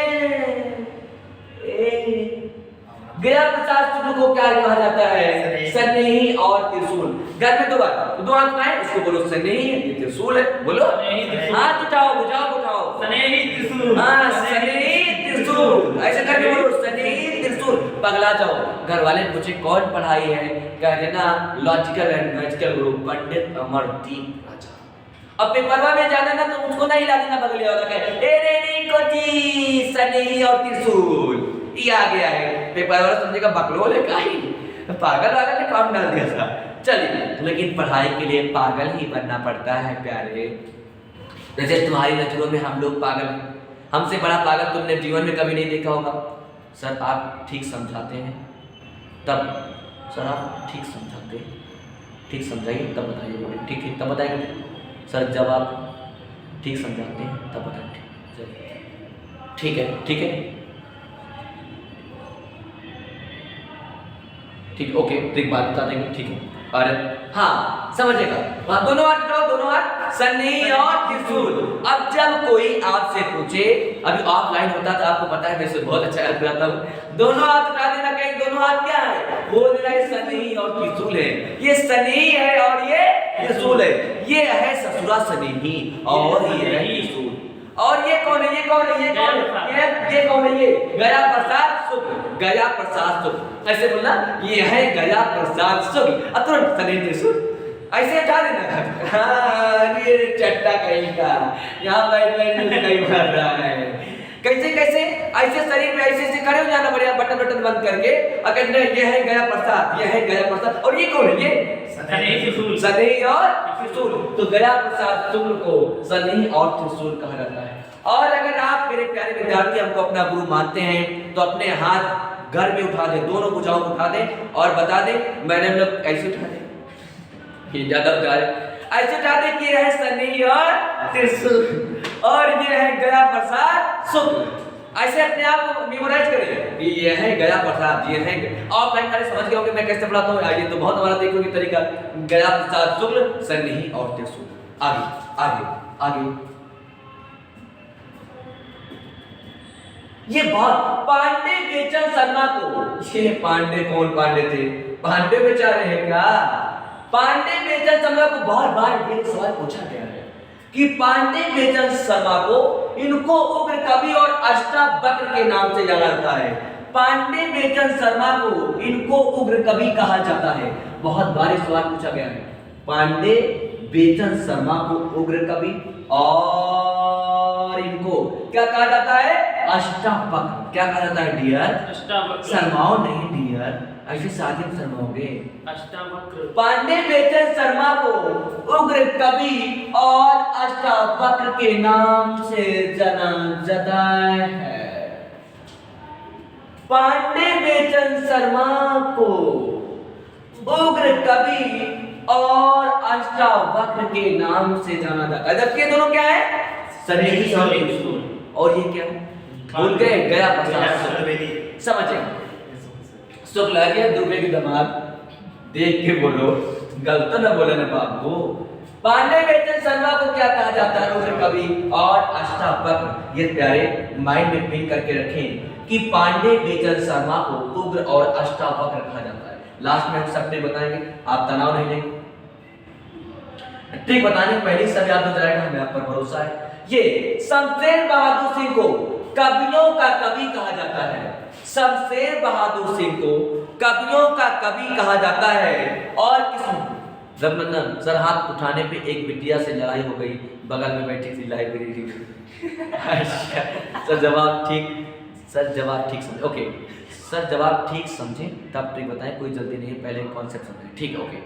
Speaker 1: गया प्रसाद शुक्ल को क्या कहा जाता है? स्नेही और त्रिशूल। घर में दो हाथ उठाएं, उसको बोलो स्नेही, ये त्रिशूल है, बोलो हाथ उठाओ, बुझाओ स्नेही त्रिशूल, हाँ स्नेही त्रिशूल, ऐसे करके बोलो स्नेही त्रिशूल। पगला जाओ, घर वाले पूछे कौन पढ़ाई है, कह देना लॉजिकल एंड मैजिकल गुरु पंडित अमरदीप राजा। अब पेपरवा में जाना ना तो उसको नहीं ला देना बगले वाला, कहे ए नहीं कोची स्नेही और त्रिशूल, ये आ गया है। पेपर वाला समझेगा बकलोल है, काहे पागल वाला ने काम डाल दिया था। चलिए, लेकिन पढ़ाई के लिए पागल ही बनना पड़ता है प्यारे। जैसे तुम्हारी नजरों में हम लोग पागल हैं, हमसे बड़ा पागल तुमने जीवन में कभी नहीं देखा होगा। सर आप ठीक समझाते हैं, तब सर आप ठीक समझाते हैं, ठीक समझाइए तब बताइए, ठीक है तब बताइए सर, जब आप ठीक समझाते हैं तब बताइए, ठीक है ठीक है ठीक, ओके ठीक बात बता देंगे, ठीक है। और हाँ समझेगा, दोनों हाथ उठाओ, दोनों हाथ स्नेही और त्रिशूल। अब जब कोई आपसे पूछे, अभी ऑफलाइन होता तो आपको पता है मैं इसे बहुत अच्छा याद कराता हूँ, दोनों हाथ उठा देना, कहीं दोनों हाथ क्या है, बोल देना ये स्नेही और त्रिशूल है, ये स्नेही है और ये त्रिशूल है, ये है ससुरा स्नेही और ये है त्रिशूल। और ये कौन है, ये कौन है, ये कौन है, ये कौन है, ये गया प्रसाद शुक्ल, गया प्रसाद शुक्ल, ऐसे बोलना ये है गया प्रसाद शुक्ल, तुरंत स्नेही त्रिशूल। ऐसे उठा देना। हाँ, ये चट्टा कहीं का यहाँ बैठ कहीं मार रहा है। कैसे कैसे ऐसे शरीर में ऐसे खड़े हो जाना बढ़िया, बटन बटन बंद करके और कहते हैं ये है गया प्रसाद, ये है गया प्रसाद। और ये कौन है? ये सनई और त्रिशूल। तो गया प्रसाद शुक्ल को सनई और त्रिशूल कहा जाता है। और अगर आप मेरे प्यारे विद्यार्थी हमको अपना गुरु मानते हैं तो अपने हाथ घर में उठा दे, दोनों भुजाओं को उठा दे और बता दे, मैंने हम लोग ऐसे उठा दे, ये ज्यादा उठा दे, ऐसे उठा दे कि यह है सनई और त्रिशूल और ये है गया प्रसाद शुक्ल। ऐसे अपने आप को मेमोराइज करें कि ये है गया प्रसाद, ये है। आप लाइन खाली समझ गए होंगे मैं कैसे पढ़ाता हूँ। आइए तो बहुत हमारा देखोगे तरीका, गया प्रसाद शुक्ल सनई और त्रिशूल। आगे आगे आगे ये बहुत पांडे बेचन शर्मा को, ये पांडे कौन पांडे थे? पांडे बेचारे हैं क्या? पांडे बेचन शर्मा को बहुत बार ये सवाल पूछा गया है कि पांडे बेचन शर्मा को इनको उग्र कवि और अष्टावक्र के नाम से जाना जाता है। पांडे बेचन शर्मा को इनको उग्र कवि कहा जाता है। बहुत बार सवाल पूछा गया है। पांडे बेचन शर्मा को उग्र कवि और इनको क्या कहा जाता है? अष्टावक्र। क्या कहा जाता है डियर?
Speaker 2: अष्टावक्र।
Speaker 1: शर्माओं नहीं डियर, ऐसे साधे शर्माओगे।
Speaker 2: अष्टावक्र।
Speaker 1: पांडे बेचन शर्मा को उग्र कवि और अष्टावक्र के नाम से जाना जाता है। पांडे बेचन शर्मा को उग्र कवि और अष्टावक्र के नाम से जाना जाता है। जबकि दोनों क्या है? सनई और त्रिशूल। और ये क्या है? भूल गए? गया प्रसाद। समझे? शुक्ल आ गया दुबे की दमाद, देख के बोलो, गलत ना बोले ना बाबू। पांडे बेचन शर्मा को क्या कहा जाता है? उग्र कवि और अष्टावक्र। ये प्यारे माइंड में पिन करके रखें कि पांडे बेचन शर्मा को उग्र और अष्टावक्र कहा जाता है। लास्ट में हम सब बताएंगे, आप तनाव नहीं लेंगे। ठीक बताने पहले सब याद हो जाएगा, हमें आप पर भरोसा है। ये शमशेर बहादुर सिंह को कवियों का कवि कहा जाता है। शमशेर बहादुर सिंह को कवियों का कवि कहा जाता है। और किस रघुनंदन सर हाथ उठाने पे एक बिटिया से लड़ाई हो गई, बगल में बैठी थी लाइब्रेरी। अच्छा सर जवाब ठीक, सर जवाब ठीक समझे। ओके सर जवाब ठीक समझे तब ठीक बताएं, कोई जल्दी नहीं, पहले कॉन्सेप्ट समझें। ठीक है ओके।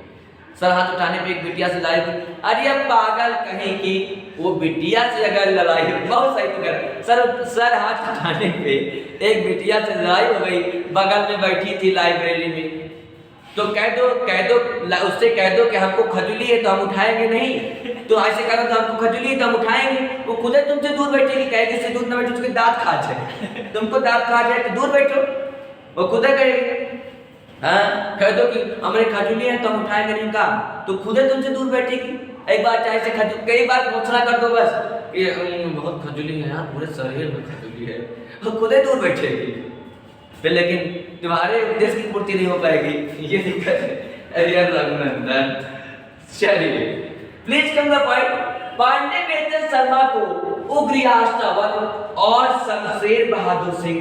Speaker 1: सर हाथ उठाने पे एक बिटिया से लड़ाई हुई। अरे अब पागल कहीं की, वो बिटिया से अगर लड़ाई, बहुत सही तो कर सर हाथ उठाने पे एक बिटिया से लड़ाई हो गई, बगल में बैठी थी लाइब्रेरी में, तो कह दो उससे कह दो कि हमको खजुली है तो हम उठाएंगे नहीं, तो ऐसे करो तो हमको खजुली है तो हम उठाएंगे। वो खुद तुमसे दूर बैठेगी, कहेगी इससे दूर ना बैठो, उसके दांत खा जाए, तुमको दांत खा जाए तो दूर बैठो, वो खुद कहेगी। हाँ कह दो कि हमारे खजुली है तो हम उठाएंगे नहीं काम, तो खुद तुमसे दूर बैठेगी। एक बार चाहे से कई बार घोषणा कर दो बस ये बहुत खजुली है यार, पूरे शरीर में खजुली है, वो खुद दूर बैठेगी। फिर लेकिन तुम्हारे उद्देश्य की पूर्ति नहीं हो पाएगी, ये दिक्कत है। अरे रघुनंदन चलिए please come the point. Pandey Bechan Sharma को उग्र अष्टावक्र और शमशेर बहादुर सिंह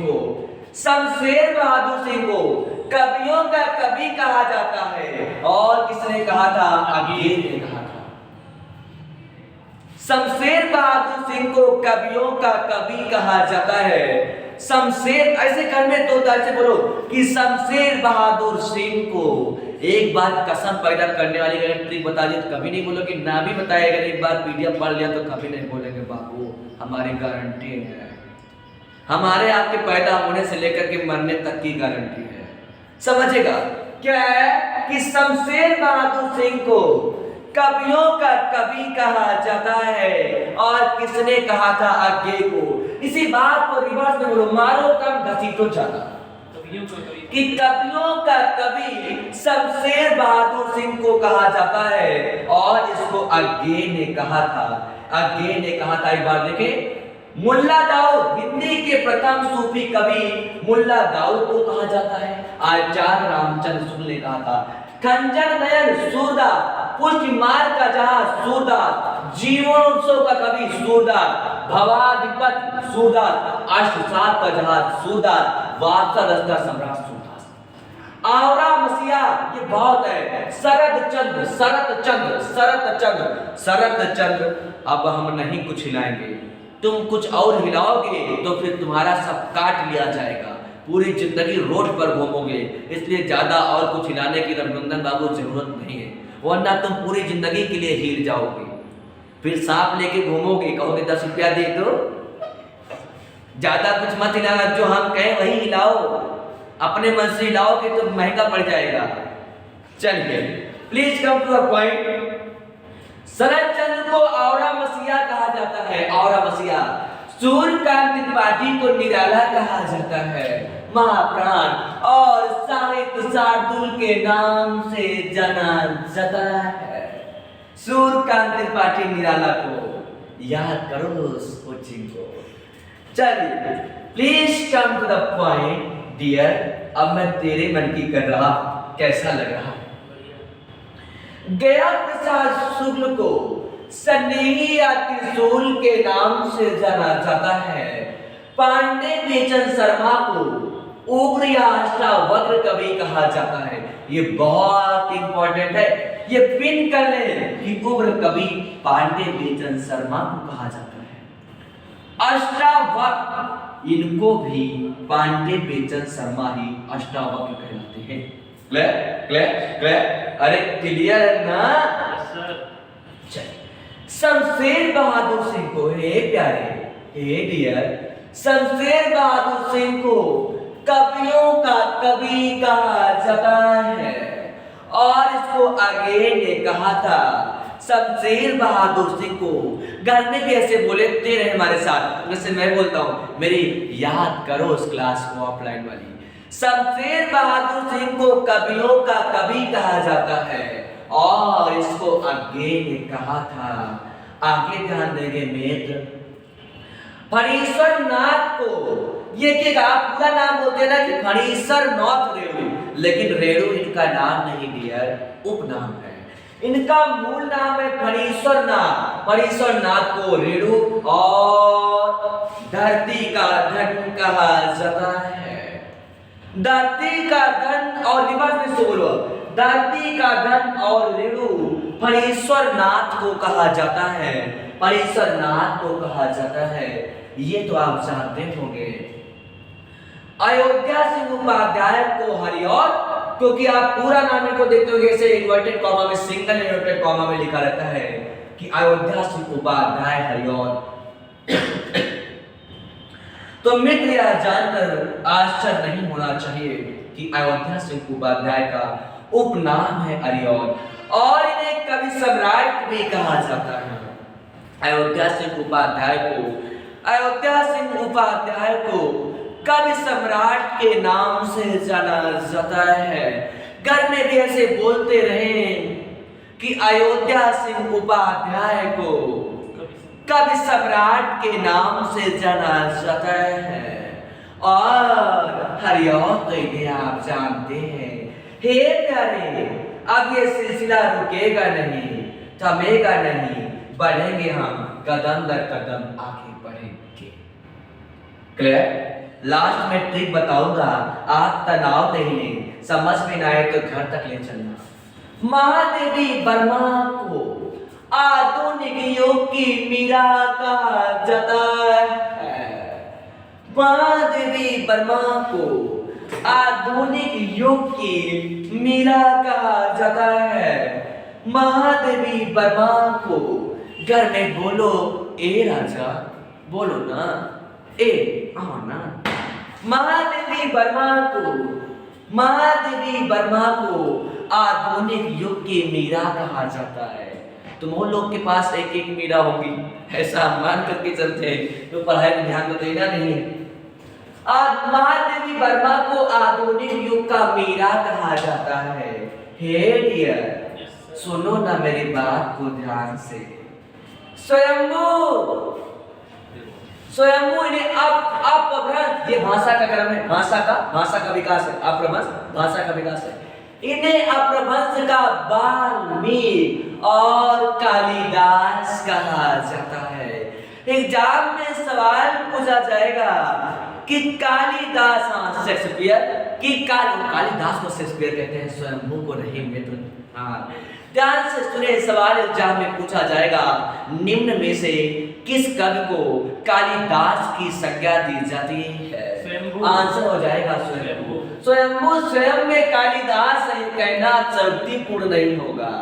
Speaker 1: को कवियों का कवि कहा जाता है। और किसने कहा था? अगेन ने कहा था। शमशेर बहादुर सिंह को कवियों का कवि कहा जाता है। शमशेर ऐसे घर में तो ऐसे बोलो कि शमशेर बहादुर सिंह को एक बार कसम पैदा करने वाली अगर ट्रिक बता दी तो कभी नहीं बोलोगे, ना भी बताए अगर एक बार पीडीएफ पढ़ लिया तो कभी नहीं बोलेंगे बाबू, हमारी गारंटी है, हमारे आपके पैदा होने से लेकर के मरने तक की गारंटी है। समझेगा क्या है कि शमशेर बहादुर सिंह को कवियों का कवि कहा जाता है। और किसने कहा था? आगे को। इसी बात को रिवर्स में बोलो, मारो कम घसीटो ज्यादा, कि कवियों का कवि शमशेर बहादुर सिंह को कहा जाता है। और इसको आगे ने कहा था, एक बार देखें, मुल्ला दाऊद हिंदी के प्रथम सूफी कवि मुल्ला दाऊद को कहा जाता है। आचार्य रामचंद्र शुक्ल ने कहा था। खंजर नयन सूरदास, पुष्टि मार्ग का जहाज सूरदास, जीवनोत्सव का कवि सूरदास, भवाधिपत सूरदास, अष्टसात का जहाज सूरदास, वात्सा रस का सम्राट सूरदास। आवरा मसीहा ये बहुत है, शरद चंद्र, शरद चंद्र, शरद चंद्र, शरद चंद्र। अब हम नहीं कुछ हिलाएंगे, तुम कुछ और हिलाओगे तो फिर तुम्हारा सब काट लिया जाएगा, पूरी जिंदगी रोड पर घूमोगे। इसलिए ज्यादा और कुछ हिलाने की रघुनंदन बाबू जरूरत नहीं है, वरना तुम पूरी जिंदगी के लिए हिल जाओगे। फिर सांप लेके घूमोगे, कहोगे 10 रुपया दे दो। ज्यादा कुछ मत हिलाना, जो हम कहें वही हिलाओ, अपने मन से हिलाओगे तो महंगा पड़ जाएगा। चलिए please come to the point. Sharat Chandra को औरा मसीहा कहा जाता है, औरा मसीहा। सूर्यकांत त्रिपाठी को निराला कहा जाता है, महाप्राण और साहित्य शार्दुल के नाम से जाना जाता है। सूर्यकांत त्रिपाठी निराला को याद करो उस कोचिंग को। चलिए please come to the point dear. अब मैं तेरे मन की कर रहा, कैसा लग रहा? गया प्रसाद शुक्ल को स्नेही या त्रिशूल के नाम से जाना जाता है। पांडे बेचन शर्मा को उग्र या अष्टावक्र कवि कहा जाता है। ये बहुत इंपॉर्टेंट है, ये पिन कर ले कि उग्र कवि पांडे बेचन शर्मा को कहा जाता है। अष्टावक्र, इनको भी पांडे बेचन शर्मा ही अष्टावक्र कहलाते हैं। Clear clear clear? अरे क्लियर ना? शमशेर बहादुर सिंह को, हे प्यारे, हे डियर, शमशेर बहादुर सिंह को कवियों का कवि कहा जाता है। और इसको आगे ने कहा था, शमशेर बहादुर सिंह को घर में भी ऐसे बोले रहे हमारे साथ, जैसे मैं बोलता हूँ, मेरी याद करो उस क्लास को ऑफलाइन वाली। शमशेर बहादुर सिंह को कवियों का कवि कहा जाता है। और इसको आगे ने कहा था, आगे ध्यान देंगे मित्र, फणीश्वर नाथ को, ये क्या आप पूरा नाम बोलते ना कि फणीश्वर नाथ रेणु, लेकिन रेणु इनका नाम नहीं डियर, उपनाम है। इनका मूल नाम है फणीश्वर नाथ। फणीश्वर नाथ को रेणु और धरती का धन कहा जाता है। धरती का धन और रिवर्स में बोलो, धरती का धन और रेणु फणीश्वर नाथ को कहा जाता है, फणीश्वर नाथ को कहा जाता है। ये तो आप जानते होंगे। अयोध्या सिंह उपाध्याय को हरिऔर, क्योंकि आप पूरा नाम इनको देखते होंगे ऐसे इन्वर्टेड कॉमा में, सिंगल इन्वर्टेड कॉमा में लिखा रहता है कि अयोध्या सिंह उपाध्याय हरिऔर। तो मित्र यह जानकर आश्चर्य नहीं होना चाहिए कि अयोध्या सिंह उपाध्याय का उपनाम है हरिऔर, और इन्हें कवि सम्राट भी कहा जाता है। अयोध्या सिंह उपाध्याय को कवि सम्राट के नाम से जाना जाता है। घर में भी ऐसे बोलते रहे कि अयोध्या सिंह उपाध्याय को कवि सम्राट के नाम से जाना जाता है। और हरिऔर तो इन्हें आप जानते हैं। हे प्यारे, अब ये सिलसिला रुकेगा नहीं, थमेगा नहीं, बढ़ेंगे हम कदम दर कदम आगे बढ़ेंगे। क्लियर? लास्ट में ट्रिक बताऊंगा, आप तनाव नहीं लें, समझ में ना आए तो घर तक ले चलना। महादेवी वर्मा को आधुनिक युग की मीरा कहा जाता है। महादेवी वर्मा को आधुनिक युग की मीरा कहा जाता है। महादेवी वर्मा को घर में बोलो, ए राजा, बोलो ना, ए आओ ना। महादेवी वर्मा को आधुनिक युग की मीरा कहा जाता है। तुम लोग के पास एक एक मीरा होगी, ऐसा मान करके चलते हैं, तो पढ़ाई में ध्यान तो देना नहीं है। महादेवी वर्मा को आधुनिक युग का मीरा कहा जाता है। हे डियर, सुनो ना मेरी बात को ध्यान से। स्वयंभू इन्हें अपभ्रंश, ये भाषा का क्रम है, भाषा का विकास है, अपभ्रंश भाषा का विकास है। इन्हें अपभ्रंश का वाल्मीकि और कालिदास कहा जाता है। एग्जाम में सवाल पूछा जाएगा कि कालिदास, शेक्सपियर, कि कालिदास को शेक्सपियर कहते हैं, स्वयंभू को नहीं मित्र। हाँ, ध्यान से सुने, सवाल एग्जाम में पूछा जाएगा, निम्न में से किस कवि को कालिदास की संज्ञा दी जाती है? आंसर हो जाएगा स्वयंभू। स्वयंभू स्वयं में कालिदास है, कहना चुनौतीपूर्ण नहीं होगा।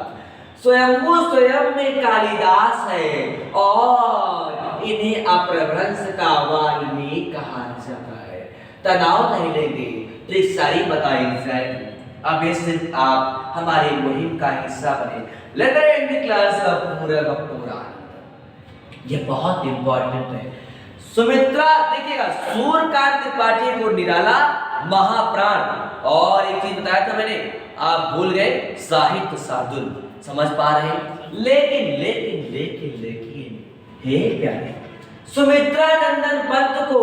Speaker 1: स्वयंभू स्वयं में कालिदास है और इन्हें अपभ्रंश का वाल्मीकि कहा जाता है। तनाव नहीं लेंगे, ट्रिक सारी बताई जाएगी। अब ये सिर्फ आप हमारी मुहिम का हिस्सा बने। लेटर एंड क्लास का पूरा ये बहुत इंपॉर्टेंट है। सुमित्रा देखिएगा, सूर्यकांत त्रिपाठी को निराला महाप्राण, और एक चीज बताया था मैंने, आप भूल गए, साहित्य शार्दुल। समझ पा रहे हैं? लेकिन लेकिन लेकिन लेकिन हे प्यारे, सुमित्रा नंदन पंत को,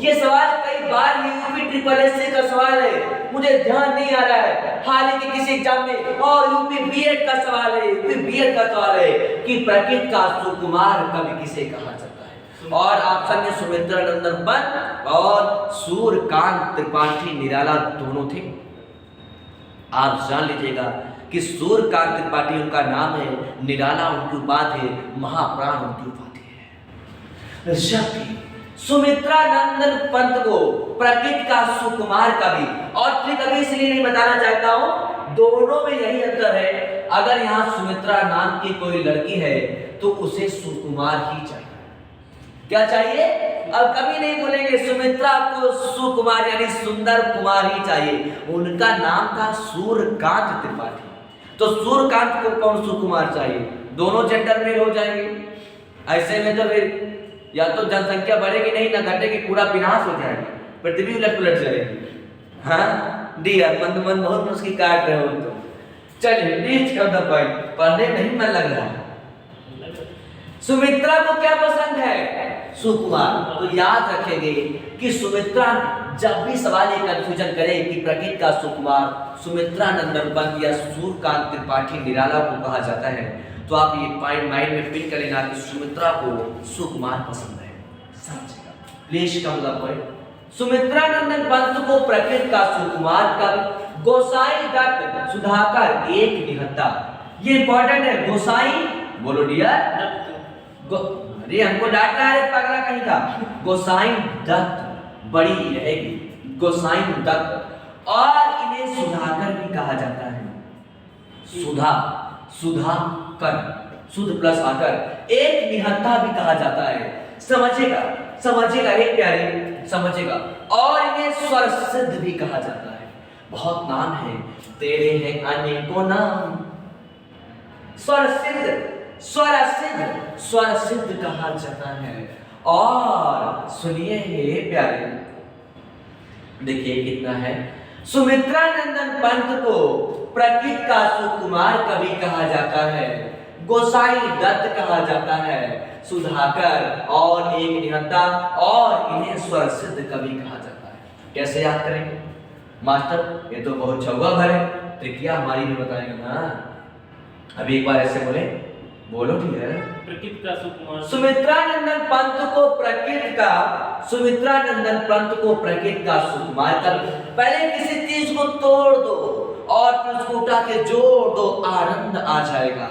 Speaker 1: ये सवाल कई बार यूपी ट्रिपल एस का सवाल है, मुझे ध्यान नहीं आ रहा है, हाल ही के किसी एग्जाम में, और यूपी बीएड का सवाल है, यूपी बीएड का सवाल है कि प्रकृति का सुकुमार कवि किसे कहा जाता है? और ऑप्शन में सुमित्रा नंदन पंत और सूर्यकांत त्रिपाठी निराला दोनों थे। आप जान लीजिएगा कि सूर्यकांत त्रिपाठी उनका नाम है, निराला उनकी उपाधि है, महाप्राण उनकी उपाधि है। शक्ति सुमित्रा नंदन पंत को प्रकृति का सुकुमार कवि, और ट्रिक अभी इसलिए नहीं बताना चाहता हूं, दोनों में यही अंतर है। अगर यहाँ सुमित्रा नाम की कोई लड़की है तो उसे सुकुमार ही चाहिए। क्या चाहिए? अब कभी नहीं बोलेंगे सुमित्रा को सुकुमार यानी सुंदर कुमार ही चाहिए। उनका नाम था सूर्यकांत त्रिपाठी, तो सूर्यकांत को कौन सुकुमार चाहिए? दोनों जेंडर मेल हो जाएंगे। ऐसे में तो फिर या तो जनसंख्या बढ़ेगी नहीं ना घटेगी, पूरा विनाश हो जाएगा, पृथ्वी उलट पुलट जाएगी। हाँ डियर, मंद मंद बहुत मुश्किल काट रहे हो तुम। चलिए रीच ऑफ द पॉइंट, पढ़ने नहीं मन लग रहा है। सुमित्रा को क्या पसंद है? सुकुमार। तो याद रखेंगे कि सुमित्रा, जब भी सवाल ये कंफ्यूजन करे कि प्रकृति का सुकुमार सुमित्रा नंदन पंत या सूर्यकांत त्रिपाठी निराला को कहा जाता है, तो आप ये पॉइंट माइंड में पिन कर लेना कि सुमित्रा को सुकुमार पसंद है। समझेगा please come the point. Sumitranandan Pant को प्रकृति का सुकुमार कवि गोसाई दत्त सुधाकर एक निहत्था, ये इंपॉर्टेंट है। गोसाई बोलो डियर, अरे हमको डांट रहा है पगला कहीं का। गोसाई दत्त बड़ी रहेगी, गोसाई दत्त, और इन्हें सुधाकर भी कहा जाता है। सुधाकर, शुद्ध प्लस आकर, एक निहत्था भी कहा जाता है। समझेगा समझेगा एक प्यारे, समझेगा। और इन्हें स्वर सिद्ध भी कहा जाता है। बहुत नाम है, तेरे हैं अनेकों नाम। स्वर सिद्ध, स्वर सिद्ध कहा जाता है। और सुनिए हे प्यारे, देखिए कितना है। सुमित्रा नंदन पंत को प्रकृति का सुकुमार कवि कहा जाता है, गोसाई दत्त कहा जाता है, सुधाकर और एक निहत्था, और इन्हें स्वर सिद्ध कवि कहा जाता है। कैसे याद करेंगे मास्टर? ये तो बहुत चौगा भर है, ट्रिकिया हमारी भी बताएंगे ना। अभी एक बार ऐसे बोले, बोलो ठीक है।
Speaker 2: प्रकृति का सुकुमार,
Speaker 1: सुमित्रा नंदन पंत को प्रकृति का, सुमित्रा नंदन पंत को प्रकृति का सुकुमार कवि। पहले किसी चीज को तोड़ दो और फिर उसको उठा के जोड़ दो, आनंद आ जाएगा।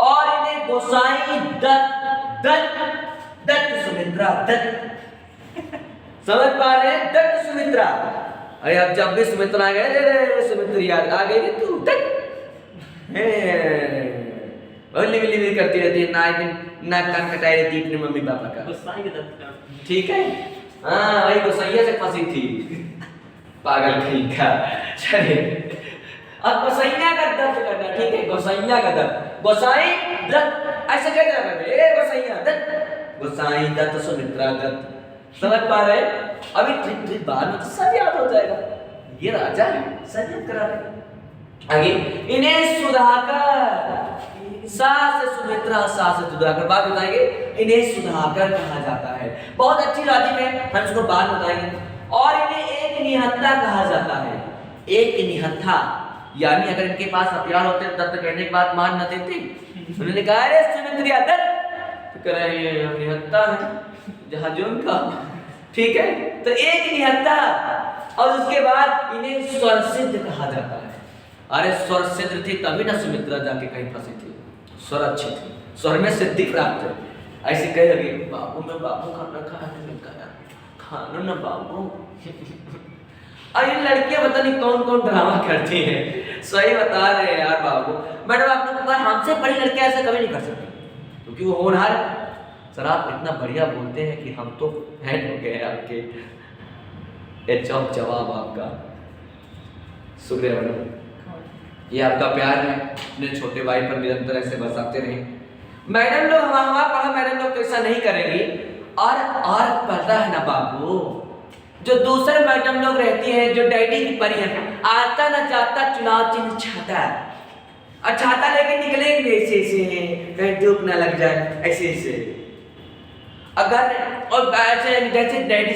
Speaker 1: और इन्हें गोसाई दत्त सुमित्रा दत्त, समझ पा रहे हैं? दत्त सुमित्रा। अरे अब जब भी सुमित्रा आ गए, सुमित्रा याद आ गई तू दत्त लिवी करती रहती है, ना कान कटाई रहती है अपने मम्मी पापा का।
Speaker 2: गोसाई के दत्त का,
Speaker 1: ठीक है। हाँ वही गोसैया से फंसी थी, पागल कहीं का। चलिए अब गोसैया का दत्त करना, ठीक है, गोसैया का दत्त, गोसाई दत्त ऐसे कह देना, ए गोसैया दत्त, गोसाई दत्त सुमित्रा दत्त। समझ पा रहे? अभी ट्रिक बाद में तो सब याद हो जाएगा। ये राजा है, सब याद करा रहे। आगे इन्हें सुधाकर, सा से सुमित्रा, सा से सुधाकर, बाद बताएंगे। इन्हें सुधाकर कहा जाता है, बहुत अच्छी लॉजिक है, हम इसको बाद बताएंगे। और इन्हें एक निहत्था कहा जाता है। एक निहत्था यानी अगर इनके पास हथियार होते तो दत्त कहने के बाद मान न देते। उन्होंने कहा अरे सुमित्रा दत्त, तो कह रहे निहत्था है जहां जो उनका, ठीक है। तो एक निहत्था और उसके बाद इन्हें स्वर सिद्ध कहा जाता है। अरे स्वर सिद्ध थी तभी ना सुमित्रा जाके कहीं फंसी थी, स्वर अच्छी थी, स्वर में सिद्धि प्राप्त है। ऐसी कह लगी, बाबू मैं बाबू खाना खाने नहीं खाया, खाना ना बाबू। और ये लड़कियां पता नहीं कौन कौन ड्रामा करती हैं, सही बता रहे हैं यार बाबू। मैडम आप लोग हमसे बड़ी लड़कियां ऐसा कभी नहीं कर सकती, क्योंकि वो होनहार। सर आप इतना बढ़िया बोलते हैं कि हम तो फैन हो गए आपके। जवाब आपका शुक्रिया मैडम, ये आपका प्यार है, अपने छोटे भाई पर निरंतर ऐसे बरसाते रहे। मैडम लोग हमारा पढ़ा, मैडम लोग तो ऐसा नहीं करेंगी। और पता है ना बाबू, जो दूसरे मैडम लोग रहती हैं, जो डैडी की परी है, आता न जाता चुनाव चिन्ह छाता, और छाता लेके निकलेंगे ऐसे ऐसे, कहीं धूप न लग जाए ऐसे ऐसे। अगर और ऐसे जैसे डैडी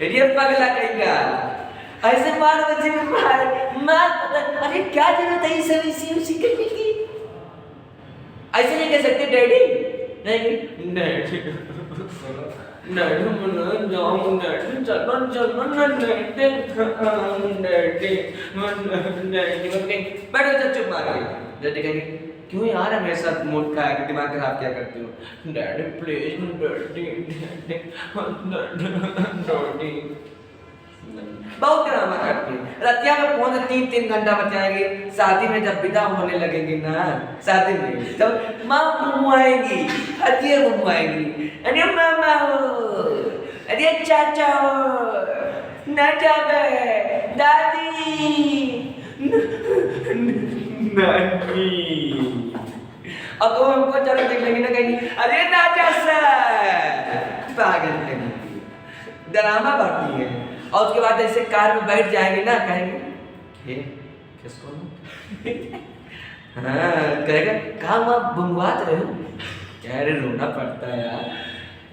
Speaker 1: ये पगला कहेगा ऐसे मार बच्चे में मार पता। अरे क्या जरूरत है इसे इसी करने की? ऐसे नहीं कह सकते डैडी, नहीं बैठो चुप मार गई। डैडी कहेंगे क्यों यार मेरे साथ मूड का है, दिमाग खराब क्या करते हो? डैडी प्लीज डैडी बहुत ड्रामा करती है। रतिया में फोन 3-3 घंटा बचाएंगे। शादी में जब विदा होने लगेंगी ना, शादी में जब माँ घुमाएंगी, अतिया घुमाएंगी, अरे मामा हो, अरे चाचा हो, ना जाबे दादी नानी। अब तो हमको चलो देख लेंगे ना कहीं, अरे नाचा सर पागल कहीं ड्रामा बढ़ती है। और उसके बाद ऐसे कार में बैठ जाएंगे ना, कहेंगे किसको हाँ कहेगा कहाँ आप बुंगवात रहे हो? कह रहे रोना पड़ता है यार,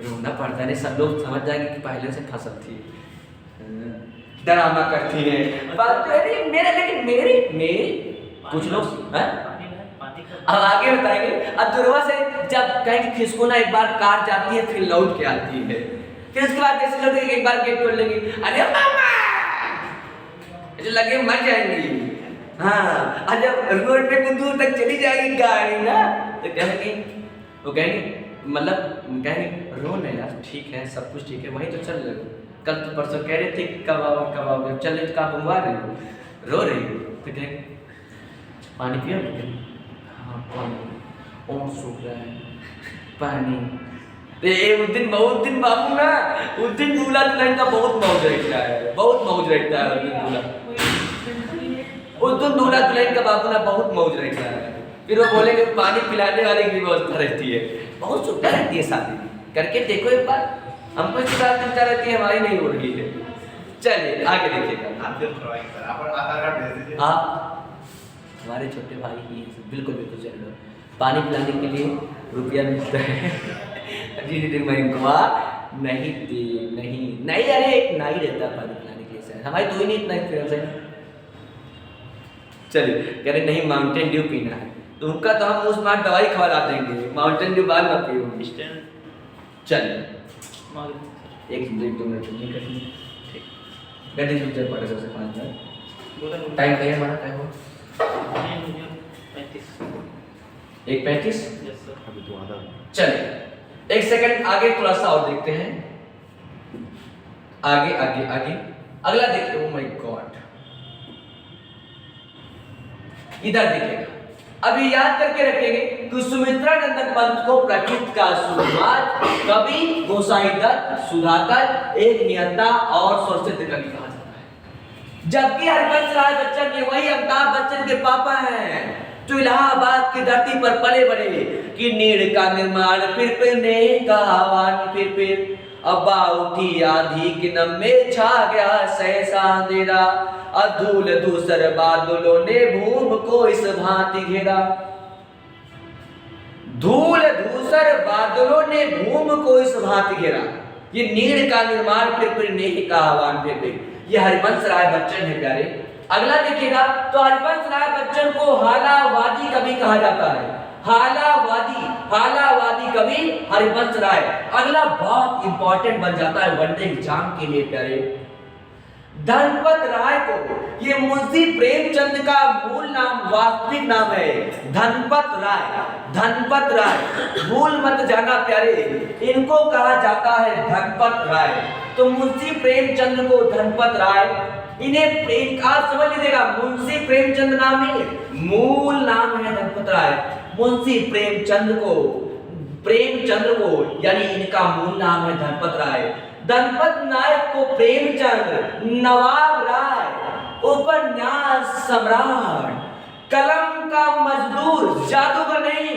Speaker 1: रोना पड़ता है। नहीं सब लोग समझ जाएंगे कि पहले से फसल थी, ड्रामा करती है। बात तो मेरा लेकिन मेरी कुछ लोग अब आगे बताएंगे। अब दुर्वा से जब कहेंगे खिसको ना, एक बार कार जाती है फिर लौट के आती है, फिर उसके बाद जैसे लोग एक बार गेट खोल लेंगे, अरे मामा ऐसे लगे मर जाएंगी। हाँ और जब रोड पे कुछ दूर तक चली जाएगी गाड़ी ना, तो कहेंगे मतलब कहेंगे रो नहीं यार, ठीक है सब कुछ ठीक है, वहीं तो चल रहे हो, कल तो परसों कह रहे थे कब आओ चल रहे तो कहाँ बुंगवा रहे हो, रो रही हो? तो कहेंगे पानी पियो? हाँ पानी और सूख रहा है पानी। उस दिन बाबू ना, उस दिन दूल्हा दुल्हन का बहुत मौज रहता है, बहुत मौज रहता है उस दिन दूल्हा दुल्हन का बाबू ना बहुत मौज रहता है। फिर वो बोलेंगे पानी पिलाने वाले की व्यवस्था रहती है, बहुत सुविधा रहती है। शादी करके देखो एक बार, हमको इस बात चिंता रहती है, हमारी नहीं हो रही है। चलिए आगे देखिएगा। आप हमारे छोटे भाई ही बिल्कुल चल रहे। पानी पिलाने के लिए रुपया मिलता है जी मैं नहीं दी नहीं अरे एक नहीं रहता पानी पिलाने के लिए, हमारी तो ही नहीं इतना एक्सपीरियंस है। चलिए कह रहे नहीं माउंटेन ड्यू पीना है, तो उनका तो हम उस बार दवाई खवा देंगे, माउंटेन ड्यू बाद में पियो। चलिए एक 2 मिनट नहीं करेंगे, ठीक गड्ढे सुनते पड़े सबसे 5 मिनट टाइम है हमारा, टाइम हो 1:35। चलिए 1 सेकंड आगे थोड़ा सा और देखते हैं, आगे अगला देखिए। ओ माय गॉड, इधर देखिएगा। अभी याद करके रखेंगे कि सुमित्रा नंदन पंत को प्रकृति का शुरुआत कवि गोसाई दत्त सुधाकर एक नियंता और स्वरसिद्ध कवि कहा जाता है, जबकि हरिवंश राय बच्चन ये वही अमिताभ बच्चन के पापा हैं जो इलाहाबाद की धरती पर पले बड़े कि नीड़ का निर्माण फिर का आह्वान फिर अब्बा उठी आधी कि नम्मे छा गया सहसा अंधेरा अधूल दूसर बादलों ने भूम को इस भांति घेरा। धूल धूसर बादलों ने भूम को इस भांति घेरा, ये नीड़ का निर्माण फिर नेह का आह्वान फिर ये हरिवंश राय बच्चन है प्यारे। अगला देखिएगा तो हरिवंश राय बच्चन को हालावादी कवि कहा जाता है। हालावादी कवि हरिवंश राय। अगला बहुत इंपॉर्टेंट बन जाता है वनडे एग्जाम के लिए प्यारे। धनपत राय को, ये मुंशी प्रेमचंद का मूल नाम, वास्तविक नाम है धनपत राय। भूल मत जाना प्यारे, इनको कहा जाता है धनपत राय। तो मुंशी प्रेमचंद को धनपत राय, इन्हें प्रेम, आप समझ लीजिएगा, मुंशी प्रेमचंद नाम नहीं, मूल नाम है धनपत राय। मुंशी प्रेमचंद को यानी इनका मूल नाम है धनपत राय। धनपत नायक को प्रेमचंद, नवाब राय, उपन्यास सम्राट, कलम का मजदूर, जादूगर नहीं,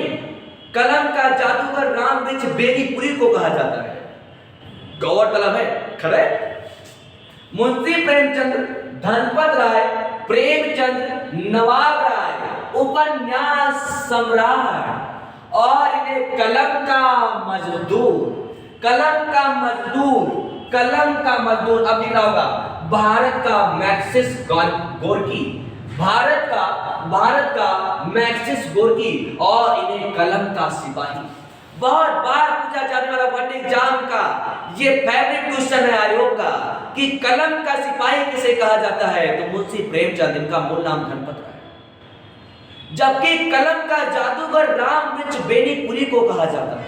Speaker 1: कलम का जादूगर राम वृक्ष बेनीपुरी को कहा जाता है। गौरतलब है, खरे मुंशी प्रेमचंद, धनपत राय, प्रेमचंद, नवाब राय, उपन्यास सम्राट, और इन्हें कलम का मजदूर। अब लिखा होगा भारत का मैक्सिस गोर्की, भारत का मैक्सिस गोर्की, और इन्हें कलम का सिपाही। बहुत बार पूछा जाने वाला वन एग्जाम का ये फेवरेट क्वेश्चन है आयोग का कि कलम का सिपाही किसे कहा जाता है, तो मुंशी प्रेमचंद, इनका मूल नाम धनपत राय। जबकि कलम का जादूगर राम वृक्ष बेनीपुरी को कहा जाता है,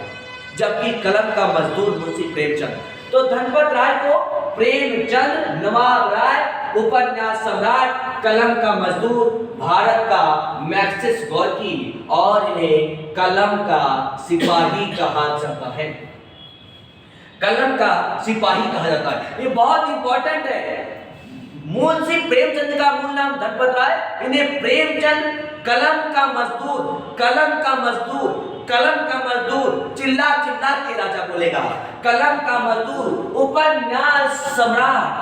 Speaker 1: जबकि कलम का मजदूर मुंशी प्रेमचंद। तो धनपत राय को प्रेमचंद, नवाब राय, उपन्यास सम्राट, कलम का मजदूर, भारत का मैक्सिस गोर्की, और इन्हें कलम का सिपाही कहा जाता है। कलम का सिपाही कहा जाता है, ये बहुत इंपॉर्टेंट है। मुंशी प्रेमचंद का मूल नाम धनपत राय, इन्हें प्रेमचंद, कलम का मजदूर, चिल्ला के राजा बोलेगा, कलम का मजदूर, उपन्यास सम्राट।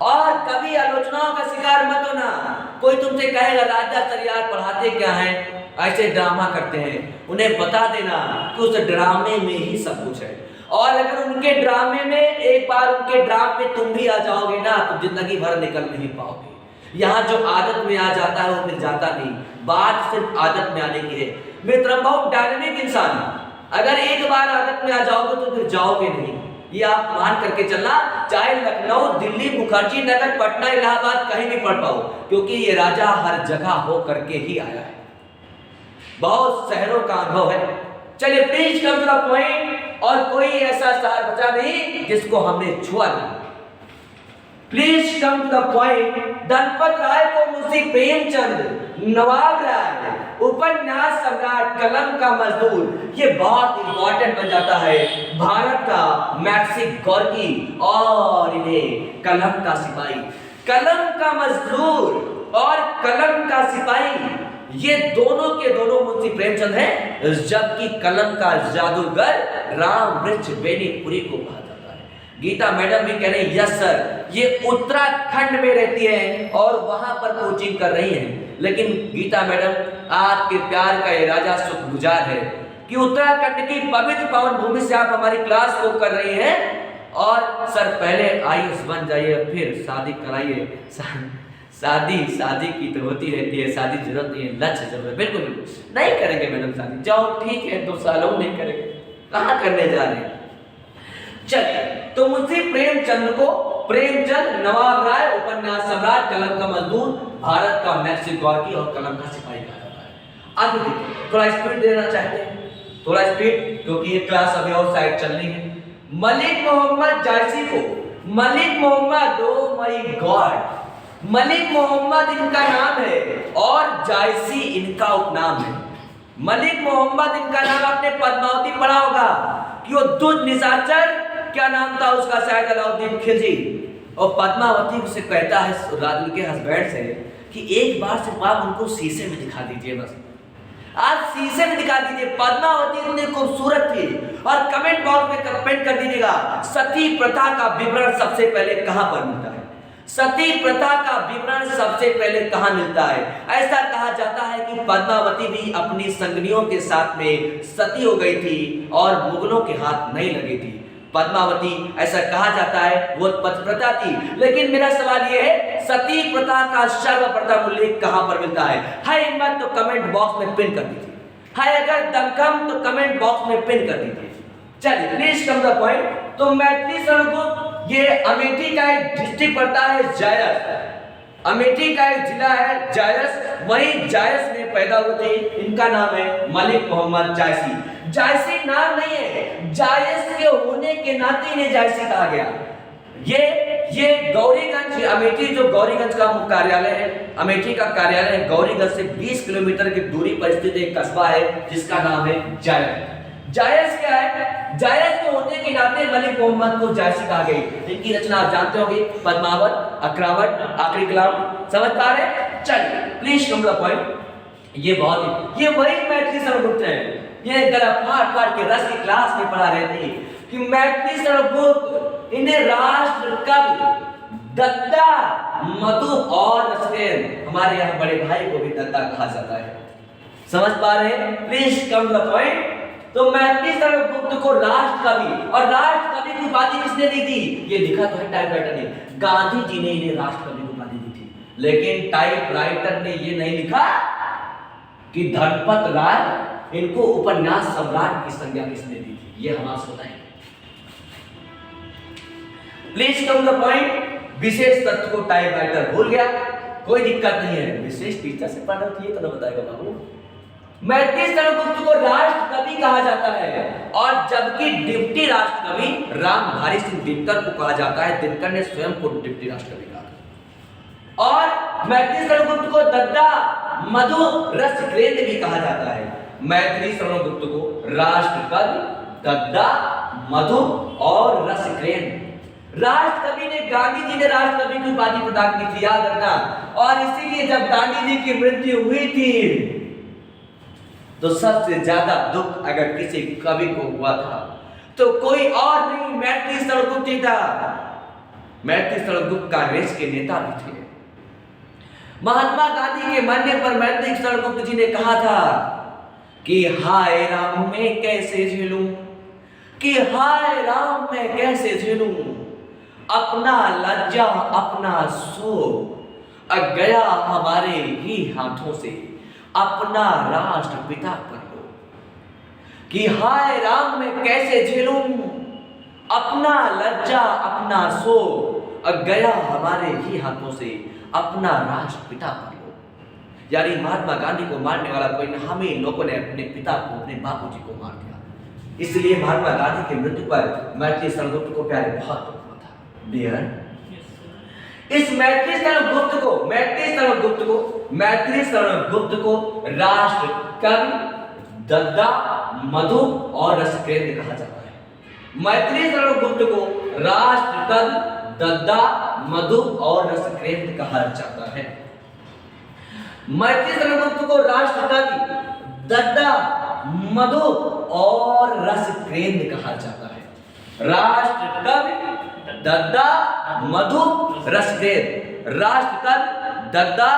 Speaker 1: और कभी आलोचनाओं का शिकार मत होना। कोई तुमसे कहेगा राजा तरियार पढ़ाते क्या हैं, ऐसे ड्रामा करते हैं, उन्हें बता देना कि उस ड्रामे में ही सब कुछ है। और अगर उनके ड्रामे में, एक बार उनके ड्रामे में तुम भी आ जाओगे ना, तो जिंदगी भर निकल नहीं पाओगे। यहाँ जो आदत में आ जाता है वो फिर जाता नहीं, बात सिर्फ आदत में आने की है। मित्र, बहुत डायनेमिक इंसान, अगर एक बार आदत में आ जाओगे तो फिर जाओगे नहीं, ये आप मान करके चलना। चाहे लखनऊ, दिल्ली, मुखर्जी नगर, पटना, इलाहाबाद, कहीं भी पढ़ पाओ, क्योंकि ये राजा हर जगह हो करके ही आया है, बहुत शहरों का अनुभव है। चलिए please come to the point, और कोई ऐसा शहर बचा नहीं जिसको हमने छुआ नहीं। Please come to the point. Dhanpat Rai को मुंशी प्रेमचंद, नवाब राय, उपन्यास सम्राट, कलम का मजदूर, ये बहुत इंपॉर्टेंट बन जाता है। भारत का मैक्सिस गोर्की, और इन्हें कलम का सिपाही। कलम का मजदूर और कलम का सिपाही, ये दोनों के दोनों मुंशी प्रेमचंद हैं, जबकि कलम का जादूगर राम वृक्ष बेनीपुरी को कहा जाता है। गीता मैडम भी कह रही है यस सर, ये उत्तराखंड में रहती है और वहां पर कोचिंग कर रही हैं। लेकिन गीता मैडम, आपके प्यार का ये राजा शुक्रगुजार है कि उत्तराखंड की पवित्र पावन भूमि से आप हमारी क्लास को कर रही हैं। और सर पहले आयुष बन जाइए, फिर शादी कराइए। शादी की तो होती रहती है, शादी जरूरत नहीं है, लक्ष्य जरूरत। बिल्कुल नहीं करेंगे मैडम शादी, जाओ ठीक है, 2 सालों नहीं करेंगे, कहाँ करने जा रहे हैं। चलिए, तो मुंशी प्रेमचंद को प्रेमचंद, नवाब राय, उपन्यास सम्राट, कलम का मजदूर, भारत का मैक्सिस गोर्की और कलम का सिपाही कहा जाता है। आगे देखिए, थोड़ा स्पीड देना चाहते हैं, थोड़ा स्पीड, क्योंकि ये क्लास अभी और साइड चलनी है। मलिक मोहम्मद जायसी को, Malik Mohammad, oh my god, Malik Mohammad इनका नाम है और जायसी इनका उपनाम है। मलिक मोहम्मद इनका नाम आपने पद्मावती पढ़ा होगा कि वो दुष्ट निशाचर, क्या नाम था उसका, शायद अलाउद्दीन खिलजी, और पद्मावती उसे कहता है उनके हस्बैंड से कि एक बार सिर्फ आप उनको शीशे में दिखा दीजिए, बस आप शीशे में दिखा दीजिए। पद्मावती इतनी खूबसूरत थी। और कमेंट बॉक्स में कमेंट कर दीजिएगा, सती प्रथा का विवरण सबसे पहले कहां पर मिलता है? सती प्रथा का विवरण सबसे पहले कहां मिलता है? ऐसा कहा जाता है कि पद्मावती भी अपनी संगनियों के साथ में सती हो गई थी और मुगलों के हाथ नहीं लगी थी। पद्मावती, ऐसा कहा जाता है, वो पतिव्रता थी। लेकिन मेरा सवाल ये है, सती प्रथा का सर्वप्रथम उल्लेख कहां पर मिलता है? है हिम्मत तो कमेंट बॉक्स में पिन कर दीजिए, है अगर दमखम तो कमेंट बॉक्स में पिन कर दीजिए। चलिए प्लीज कम द पॉइंट। तो मैथिली स्वरगुप्त ये अमेठी का एक डिस्ट्रिक्ट पड़ता है जायस, अमेठी का एक जिला है जायस, वही जायस में पैदा हुए थे। इनका नाम है मलिक मोहम्मद जायसी। जायसी नाम नहीं है, जायस के होने के नाते इन्हें जायसी कहा गया। ये गौरीगंज, अमेठी जो गौरीगंज का मुख्य कार्यालय है, अमेठी का कार्यालय है गौरीगंज से 20 किलोमीटर की दूरी पर स्थित एक कस्बा है जिसका नाम है जायस। जायस क्या है? जायस के होने के नाते मलिक मोहम्मद को जायसी कहा गई। इनकी रचना आप जानते होंगे, पद्मावत, अक्रावट, आखिरी कलाम। समझ पा रहे हैं? चलिए प्लीज कम द पॉइंट। ये वही मैथिली स्वरगुप्त है। ये गला फाड़ के रस की क्लास में पढ़ा रहे थे कि मैथिली स्वरगुप्त इन्हें राष्ट्र कवि दद्दा, मधु और रसकेन, हमारे यहाँ बड़े भाई को भी दद्दा कहा जाता है। समझ पा रहे हैं? Please come the point. तो मैथिली स्वरगुप्त को राष्ट्र कवि, और राष्ट्र कवि की उपाधि किसने दी थी? ये लिखा तो है टाइपराइटर ने, गांधी जी ने इन्हें राष्ट्र कवि की उपाधि दी थी, लेकिन टाइपराइटर ने ये नहीं लिखा कि धनपत राय इनको उपन्यास सम्राट की संज्ञा किसने दी थी। ये हम आपसे बताएंगे। Please come the point. विशेष तत्व को टाइपराइटर भूल गया, कोई दिक्कत नहीं है, विशेष टीचर से पढ़ना चाहिए तो ना बताएगा बाबू। मैथिली स्वरगुप्त को राष्ट्र कवि कहा जाता है, और जबकि डिप्टी राष्ट्र कवि रामधारी सिंह दिनकर को कहा जाता है। दिनकर ने स्वयं को डिप्टी राष्ट्र कवि कहा। और मैथिली स्वरगुप्त को दद्दा, मधु, रसकेन भी कहा जाता है। मैथिली स्वरगुप्त को राष्ट्र कवि, दद्दा, मधु और रसकेन। राष्ट्र कवि ने, गांधी जी ने राष्ट्र कवि की उपाधि प्रदान की थी, याद रखना। और इसीलिए जब गांधी जी की मृत्यु हुई थी तो सबसे ज्यादा दुख अगर किसी कवि को हुआ था तो कोई और नहीं, मैथिली स्वरगुप्त ही था। मैथिली स्वरगुप्त कांग्रेस के नेता भी थे। महात्मा गांधी के मरने पर मैथिली स्वरगुप्त जी ने कहा था कि हाय राम मैं कैसे झेलूं, कि हाय राम मैं कैसे झेलूं, अपना लज्जा अपना शोक गया हमारे ही हाथों से, अपना राष्ट्र पिता पर लो। कि हाय राम मैं कैसे झेलूं, अपना लज्जा अपना शोक गया हमारे ही हाथों से, अपना राष्ट्र पिता पर लो। यानी महात्मा गांधी को मारने वाला कोई नहीं, हम ही लोगों ने अपने पिता को, अपने बापूजी को मार दिया। इसलिए महात्मा गांधी की मृत्यु पर मैथिली स्वरगुप्त को प्यारे बहुत दुख हुआ था। डियर, इस मैथिली स्वरगुप्त को राष्ट्र कवि, दद्दा, मधु और रसकेन कहा जाता है। मैथिली स्वरगुप्त को राष्ट्र कवि, दद्दा, मधु और रसकेन कहा जाता है। मैथिली स्वरगुप्त को राष्ट्र कवि, दद्दा, मधु और रसकेन कहा जाता है। राष्ट्र कवि, दद्दा, मधु, रसकेन। राष्ट्र कवि, दद्दा,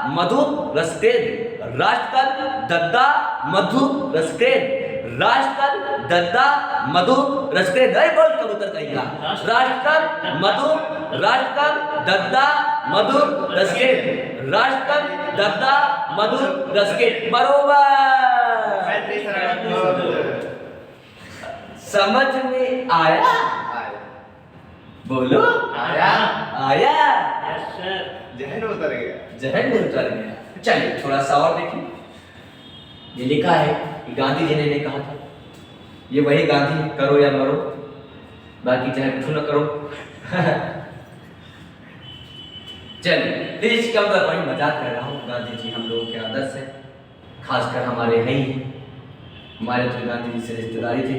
Speaker 1: मधु, रसकेन। राष्ट्र कवि, दद्दा, मधु, रसकेन। राष्ट्र कवि, दद्दा, मधु, रसकेन। नहीं बोल कबूतर कहेगा। राष्ट्र कवि, मधु, राष्ट्र कवि, दद्दा, मधु, रसकेन। राष्ट्र कवि, दद्दा, मधु, रसकेन। बरोबर। समझ में आया? बोलो आया?
Speaker 2: Yes sir.
Speaker 3: जहन में उतर गया।
Speaker 1: जहन में उतर गया। चलिए थोड़ा सा और देखिए। ये लिखा है कि गांधी जी ने कहा था, ये वही गांधी, करो या मरो, बाकी चाहे कुछ न करो। चलिए प्लीज कम द पॉइंट, मजाक कर रहा हूँ। गांधी जी हम लोगों के आदर्श है, खासकर हमारे हैं ही। हमारे तो गांधी जी से रिश्तेदारी थी,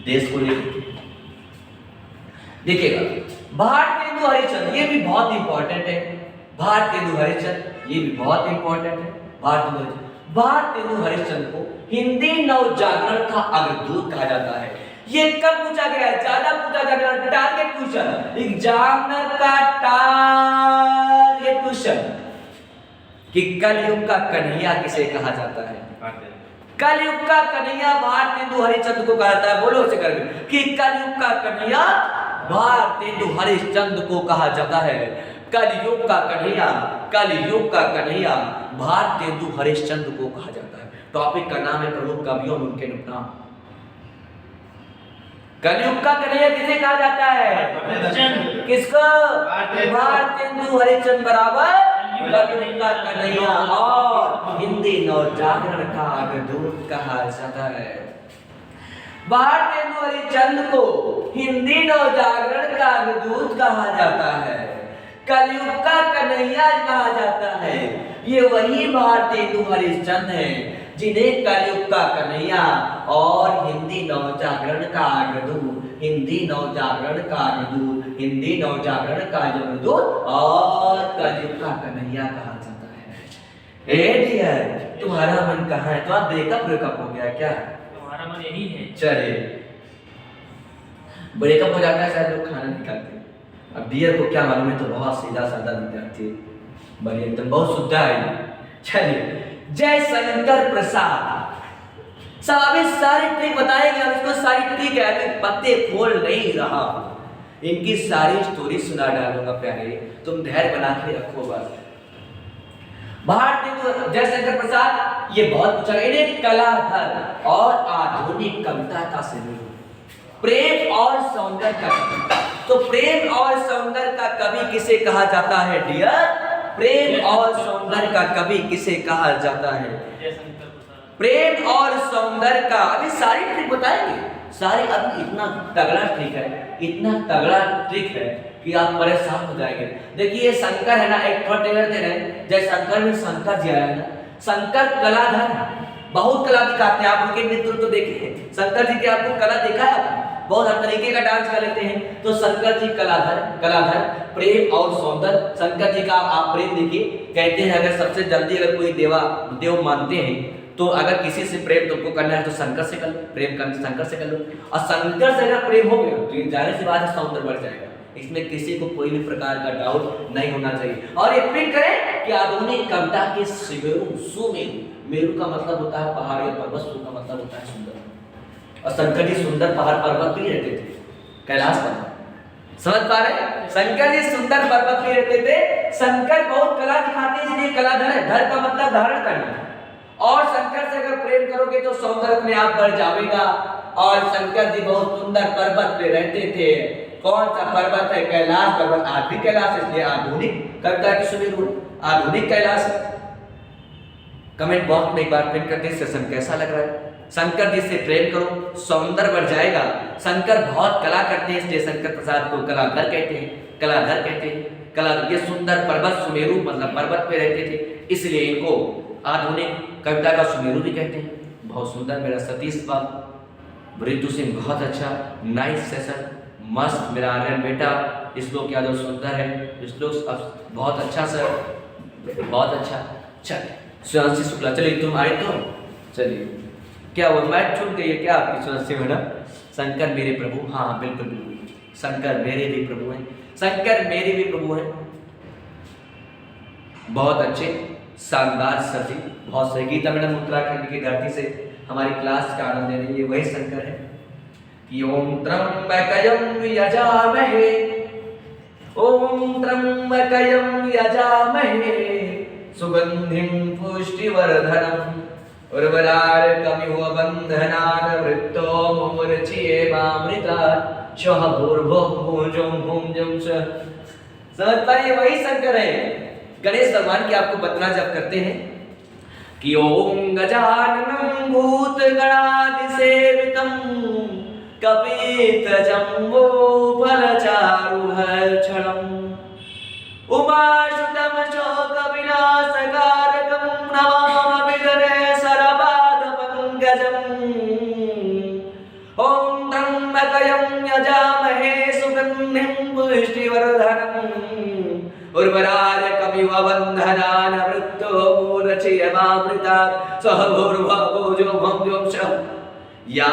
Speaker 1: देश को लेकर। देखिएगा, भारतेंदु हरिश्चंद्र, ये भी बहुत इंपॉर्टेंट है। भारतेंदु हरिश्चंद्र, ये भी बहुत इंपॉर्टेंट है। भारतेंदु हरिश्चंद्र को हिंदी नवजागरण का अग्रदूत कहा जाता है। ये कब पूछा गया है? ज्यादा पूछा जा रहा है, टारगेट क्वेश्चन, एग्जामिनर का टारगेट क्वेश्चन, कि कलयुग का कन्हैया किसे कहा जाता है? कलयुग का कन्हैया भारतेंदु हरिश्चंद्र को कहा जाता है। बोलो उसे करके कि कलयुग का कन्हैया भारतेंदु हरिश्चंद्र को कहा जाता है। कलयुग का कन्हैया, कलयुग का कन्हैया भारतेंदु हरिश्चंद्र को कहा जाता है। टॉपिक का नाम है प्रमुख कवियों में उनके उपनाम। कलयुग का कन्हैया किसे कहा जाता है? किसको? भारतेंदु हरिश्चंद्र बराबर कलयुग का कन्हैया और हिंदी नवजागरण का अग्रदूत कहा जाता है। भारतेंदु हरिश्चंद्र को हिंदी नवजागरण का अग्रदूत कहा जाता है, कलयुग का कन्हैया कहा जाता है। ये वही भारतेंदु हरिश्चंद्र है जिन्हें कलयुग का कन्हैया और हिंदी नवजागरण का अग्रदूत, हिंदी नवजागरण का अग्रदूत, हिंदी नवजागरण का अग्रदूत और कलयुग का कन्हैया कहा जाता है। ए डियर, तुम्हारा मन कहाँ है? तो आप ब्रेकअप हो गया क्या?
Speaker 2: हमारा मन यही है।
Speaker 1: चलिए, ब्रेकअप हो जाता है शायद लोग खाना नहीं खाते। अब डियर को क्या मालूम है, तो बहुत सीधा साधा विद्यार्थी, बड़ी एकदम बहुत शुद्ध है। चलिए, जय शंकर प्रसाद साहब इस सारी ट्रिक बताएंगे, हम इसको सारी ट्रिक है, अभी पत्ते खोल नहीं रहा, इनकी सारी स्टोरी सुना डालूंगा प्यारे, तुम धैर्य बना के रखो बस। भारतीय जय शंकर प्रसाद ये बहुत पूछा, इन्हें कलाधर और आधुनिक कविता का सिंधु, प्रेम और सौंदर्य का कवि। तो प्रेम और सौंदर्य का कवि किसे कहा जाता है डियर? प्रेम और सौंदर्य का कवि किसे कहा जाता है? प्रेम और सौंदर्य का, अभी सारी ट्रिक बताएंगे सारी, अभी इतना तगड़ा ट्रिक है, इतना तगड़ा ट्रिक है कि आप परेशान हो जाएंगे। देखिए शंकर है ना, एक ट्रेलर दे रहे हैं, जैसे शंकर में शंकर जी आया है ना, शंकर कलाधर बहुत कला दिखाते हैं, आप उनके नेतृत्व तो देखिए, शंकर जी की आपको कला देखा है आपने, बहुत हर तरीके का डांस कर लेते हैं। तो शंकर जी कलाधर प्रेम और सौंदर्य, शंकर जी का आप प्रेम देखिए, कहते हैं अगर सबसे जल्दी अगर कोई देव मानते हैं तो अगर किसी से प्रेम तुमको करना है तो शंकर से कर लो, प्रेम करना शंकर से कर लो, और शंकर से अगर प्रेम हो गया तो ये जाहिर सी बात है सौंदर्य बढ़ जाएगा, इसमें किसी को कोई भी प्रकार का डाउट नहीं होना चाहिए। और ये प्रिंट करें कि आधुनिक कविता के सुमेरु, मेरु का मतलब होता है पहाड़ या पर्वत, सु का मतलब होता है सुंदर, और शंकर जी सुंदर पहाड़ पर्वत भी रहते थे, कैलाश पर्वत, समझ पा रहे? शंकर जी सुंदर पर्वत भी रहते थे। शंकर बहुत कला दिखाते हैं, इसलिए कलाधर है, धर का मतलब धारण करना, और शंकर से अगर प्रेम करोगे तो सौंदर्य अपने आप बढ़ जाएगा। और शंकर जी बहुत सुंदर पर्वत पे रहते थे, कौन सा पर्वत है? कैलाश पर्वत, आज भी कैलाश, इसलिए आधुनिक कविता की सुमेरु, आधुनिक कैलाश। कमेंट बॉक्स में एक बार प्रिंट करते सेशन कैसा लग रहा है। शंकर जी से प्रेम करो, सौंदर्य बढ़ जाएगा। शंकर बहुत कला करते हैं, इसलिए शंकर प्रसाद को कलाधर कहते हैं, कलाधर कहते हैं। कला ये सुंदर पर्वत, सुमेरु मतलब पर्वत पे रहते थे, इसलिए इनको आधुनिक कविता का सुमेरु भी कहते हैं। बहुत सुंदर मेरा सतीश बाबू, रितु सिंह बहुत अच्छा, नाइस सेशन, मस्त मेरा आर्यन बेटा, श्लोक यादव सुंदर है, श्लोक बहुत अच्छा सर, बहुत अच्छा। चलिए सुयांशी शुक्ला, चलिए तुम आए तो चलिए, क्या वो मैच छूट गई है क्या आपकी सुयांशी मैडम? शंकर मेरे प्रभु, हाँ बिल्कुल बिल्कुल, शंकर मेरे भी प्रभु हैं, शंकर मेरे भी प्रभु हैं। बहुत अच्छे, शानदार सर जी, बहुत सही। गीता मैडम उत्तराखंड की धरती से हमारी क्लास का आनंद ले रही है, वही शंकर है। ओम त्र्यंबकयं यजामहे, ओम त्र्यंबकयं यजामहे, सुगंधिं पुष्टिवर्धनम्, उर्वरार्कमिव बन्धनान् मृत्योर्मुच्येमामृतात्, श्वः भूर्भुवः जुं हुं जुं स्व। समझ पाइए, वही शंकर है। गणेश भगवान की आपको बतना जब करते हैं कि ओम गजाननं भूतगणादिसेवितं, कपितजम्बो फलचारुभक्षणम्, उमासुतं शोकविनाशकारकं, नमामि गणेशरपादपङ्कजम्। ओम त्र्यंबकयं यजामहे, सुगन्धिं पुष्टिवर्धनम्, उर्वरार्कमिव बन्धनान् मृत्योर्मुच्येमामृतात्, स्वः भूर्भुवः जुं हुं जुं स्व। या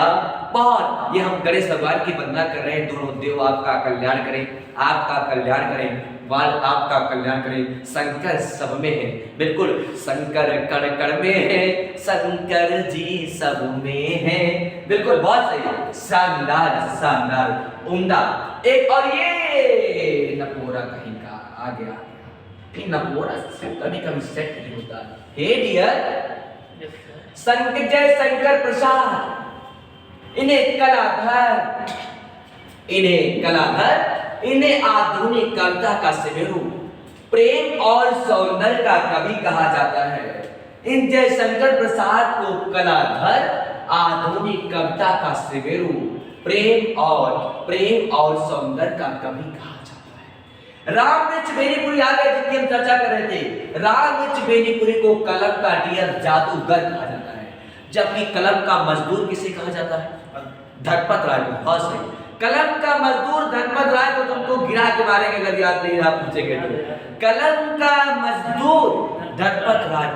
Speaker 1: बहुत, ये हम गणेश भगवान की वंदना कर रहे हैं, दोनों देव आपका कल्याण करें, आपका कल्याण करें, वाल आपका कल्याण करें। शंकर सब में है, बिल्कुल शंकर कण कण में है, शंकर जी सब में है, बिल्कुल बहुत सही, शानदार शानदार उम्दा। एक और ये नपोरा कहीं का आ गया, नपोरा से कभी कभी सेट नहीं होता। Hey dear,
Speaker 2: Yes, sir.
Speaker 1: Sanjay Shankar Prasad, इन्हें कलाधर, इन्हें आधुनिक कविता का सिमेरु, प्रेम और सौंदर्य का कवि कहा जाता है। इन जयशंकर प्रसाद को कलाधर, आधुनिक कविता का सिमेरु, प्रेम और सौंदर्य का कवि कहा जाता है। रामवृक्ष बेनीपुरी आ गए, जिनकी हम चर्चा कर रहे थे। रामवृक्ष बेनीपुरी को कलम का डियर जादूगर कहा जाता है, जबकि कलम का मजदूर किसे कहा जाता है? धनपत राय को। बहुत सही। कलम का मजदूर धनपत राय को तुमको गिरा के मारेंगे अगर याद नहीं रहा पूछेंगे तो। कलम का मजदूर धनपत राय,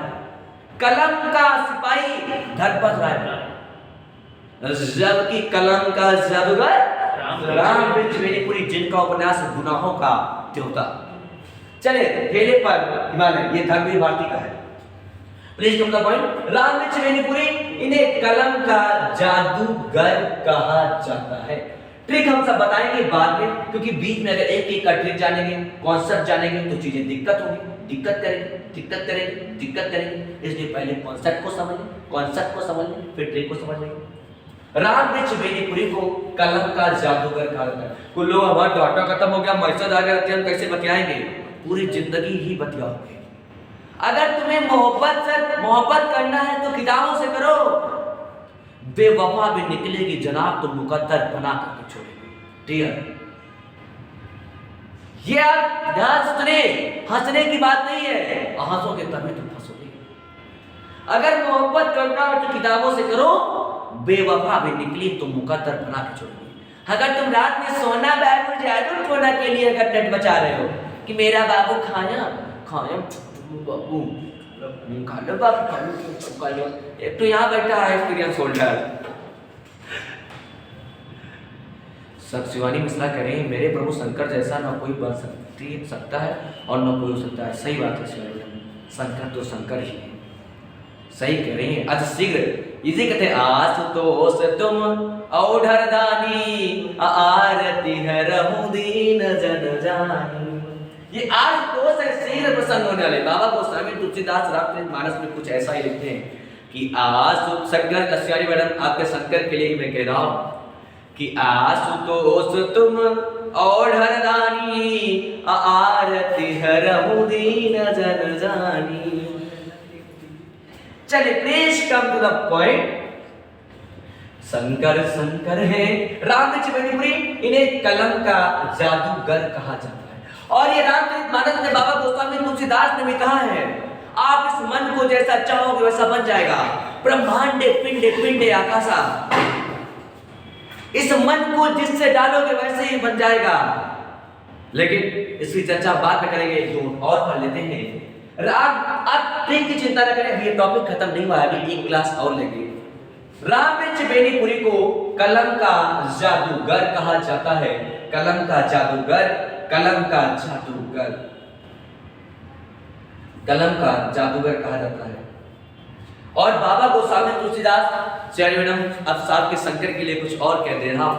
Speaker 1: कलम का सिपाही धनपत राय, जबकि कलम का जादूगर रामवृक्ष बेनीपुरी, जिनका उपन्यास गुनाहों का त्योता। चलिए ठेले पर हिमालय, ये धर्मवीर भारती का है। प्लीज तुम द पॉइंट। रामवृक्ष बेनीपुरी, इन्हें कलम का जादूगर कहा जाता है। ट्रिक हम सब बताएंगे बाद में, क्योंकि बीच में अगर एक का ट्रिक जानेंगे, कॉन्सेप्ट जानेंगे तो चीजें दिक्कत करेंगे। इसलिए पहले कॉन्सेप्ट को समझें, फिर ट्रिक को समझ लेंगे। रामवृक्ष बेनीपुरी को कलम का जादूगर कहा जाता है। कुछ लोग हमारा डाटा खत्म हो गया, मैसेज आ गया, हम कैसे बतियाएंगे? पूरी जिंदगी ही बतियाओगे। अगर तुम्हें मोहब्बत करना है तो किताबों से करो। बेवफा भी निकलेगी जनाब तो मुकद्दर बना करके छोड़ेगी। डियर, ये आप ध्यान से सुनिए, हंसने की बात नहीं है, हंसोगे तभी तुम फंसोगे। अगर मोहब्बत करना है तो किताबों से करो, बेवफा भी निकली तो मुकद्दर बना के छोड़ेगी। अगर तुम रात में सोना बाबू जादू टोना के लिए अगर नेट बचा रहे हो कि मेरा बाबू खाया बाबू खा लो, एक तो यहाँ बैठा है एक्सपीरियंस होल्डर। शिवानी मिश्रा करें, मेरे प्रभु शंकर जैसा ना कोई बन सकता है और ना कोई हो सकता है। सही बात है शिवानी, शंकर तो शंकर ही है, सही कह रही है। अच्छा शीघ्र इसी कहते आशुतोष तुम औढ़र दानी, आरती है रहू दीन जन जानी। ये आशुतोष है, शीघ्र प्रसन्न होने वाले। बाबा गोस्वामी तुलसीदास रामचरितमानस में कुछ ऐसा ही लिखते हैं कि शंकर कश्यपी मैडम, आपके शंकर के लिए ही मैं कह रहा हूं कि आशुतोष तुम औढ़र दानी, आरती है रहू दीन जन जानी। चलिए please come to the point. Shankar है रामवृक्ष बेनीपुरी, इन्हें कलम का जादूगर कहा जाता है। और ये रामचरितमानस में बाबा गोस्वामी तुलसीदास ने भी कहा है, आप इस मन को जैसा चाहोगे वैसा बन जाएगा। ब्रह्मांडे पिंडे पिंडे आकाशा, इस मन को जिससे डालोगे वैसे ही बन जाएगा। लेकिन इसकी चर्चा बाद में करेंगे, दो और पढ़ लेते हैं। अब ट्रिक की चिंता न करें, ये टॉपिक खत्म नहीं हुआ है, अभी एक क्लास और लेंगे। रामवृक्ष बेनीपुरी को कलम का जादूगर कहा जाता है। कलम का जादूगर कहा जाता है। और बाबा गोस्वामी तुलसीदास, चलिए मैडम अब साहब के शंकर के लिए कुछ और कह दे रहा हूं।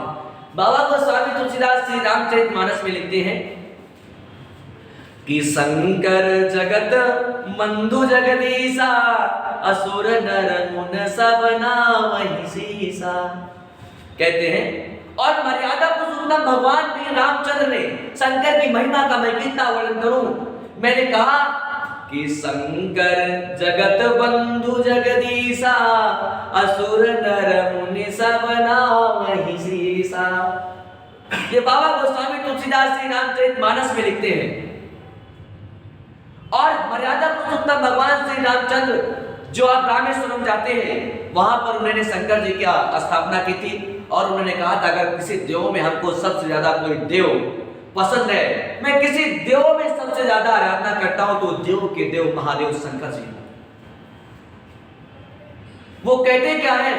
Speaker 1: बाबा गोस्वामी तुलसीदास श्री रामचरितमानस में लिखते हैं कि शंकर जगत बंधु जगदीशा, असुर नर मुन सब नामहि सीसा। कहते हैं और मर्यादा पुरुषोत्तम भगवान श्री रामचंद्र ने शंकर की महिमा का मैं कितना वर्णन करूं। मैंने कहा कि शंकर जगत बंधु जगदीशा, असुर नर मुनि सब नामहि सीसा। ये बाबा गोस्वामी तुलसीदास श्री रामचरितमानस में लिखते हैं। और मर्यादा पुरुषोत्तम भगवान श्री रामचंद्र जो आप रामेश्वरम जाते हैं, वहां पर उन्होंने शंकर जी की स्थापना की थी और उन्होंने कहा था अगर किसी देव में हमको सबसे ज्यादा कोई देव पसंद है, मैं किसी देव में सबसे ज्यादा आराधना करता हूं तो देव के देव महादेव शंकर जी। वो कहते क्या है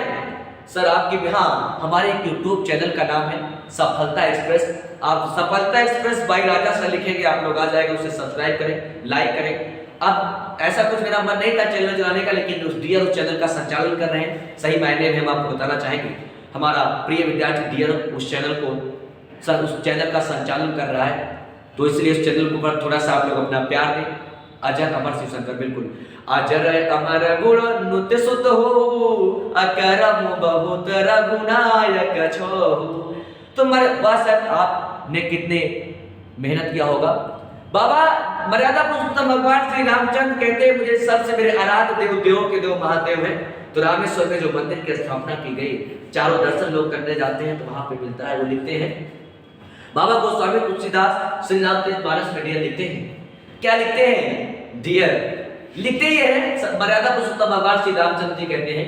Speaker 1: सर आपकी, हाँ हमारे एक यूट्यूब चैनल का नाम है सफलता एक्सप्रेस। आप सफलता एक्सप्रेस बाई राजा से लिखेंगे, आप लोग आ जाएगा, उसे सब्सक्राइब करें, लाइक करें। अब ऐसा कुछ मेरा मन नहीं था चैनल चलाने का, लेकिन उस डियर उस चैनल का संचालन कर रहे हैं। सही मायने में हम आपको बताना चाहेंगे, हमारा प्रिय विद्यार्थी डियर उस चैनल को उस चैनल का संचालन कर रहा है, तो इसलिए उस चैनल के ऊपर थोड़ा सा आप लोग अपना प्यार दें। अजर अमर शिवशंकर, बिल्कुल। अजर अमर गुण नुत सुत हो, अकरम बहुत रघुनायक छो। तो वाह सर, आपने कितने मेहनत किया होगा। बाबा मर्यादा पुरुषोत्तम भगवान श्री रामचंद्र कहते हैं, मुझे सबसे मेरे आराध्य देव, देवों के देव महादेव है। तो रामेश्वर में जो मंदिर की स्थापना की गई, चारों दर्शन लोग करने जाते हैं तो वहां पे मिलता है। वो लिखते हैं, बाबा गोस्वामी तुलसीदास श्री रामचरितमानस में डियर लिखते हैं, क्या लिखते हैं डियर, लिखते ही है मर्यादा पुरुषोत्तम भगवान श्री रामचंद्र जी कहते हैं,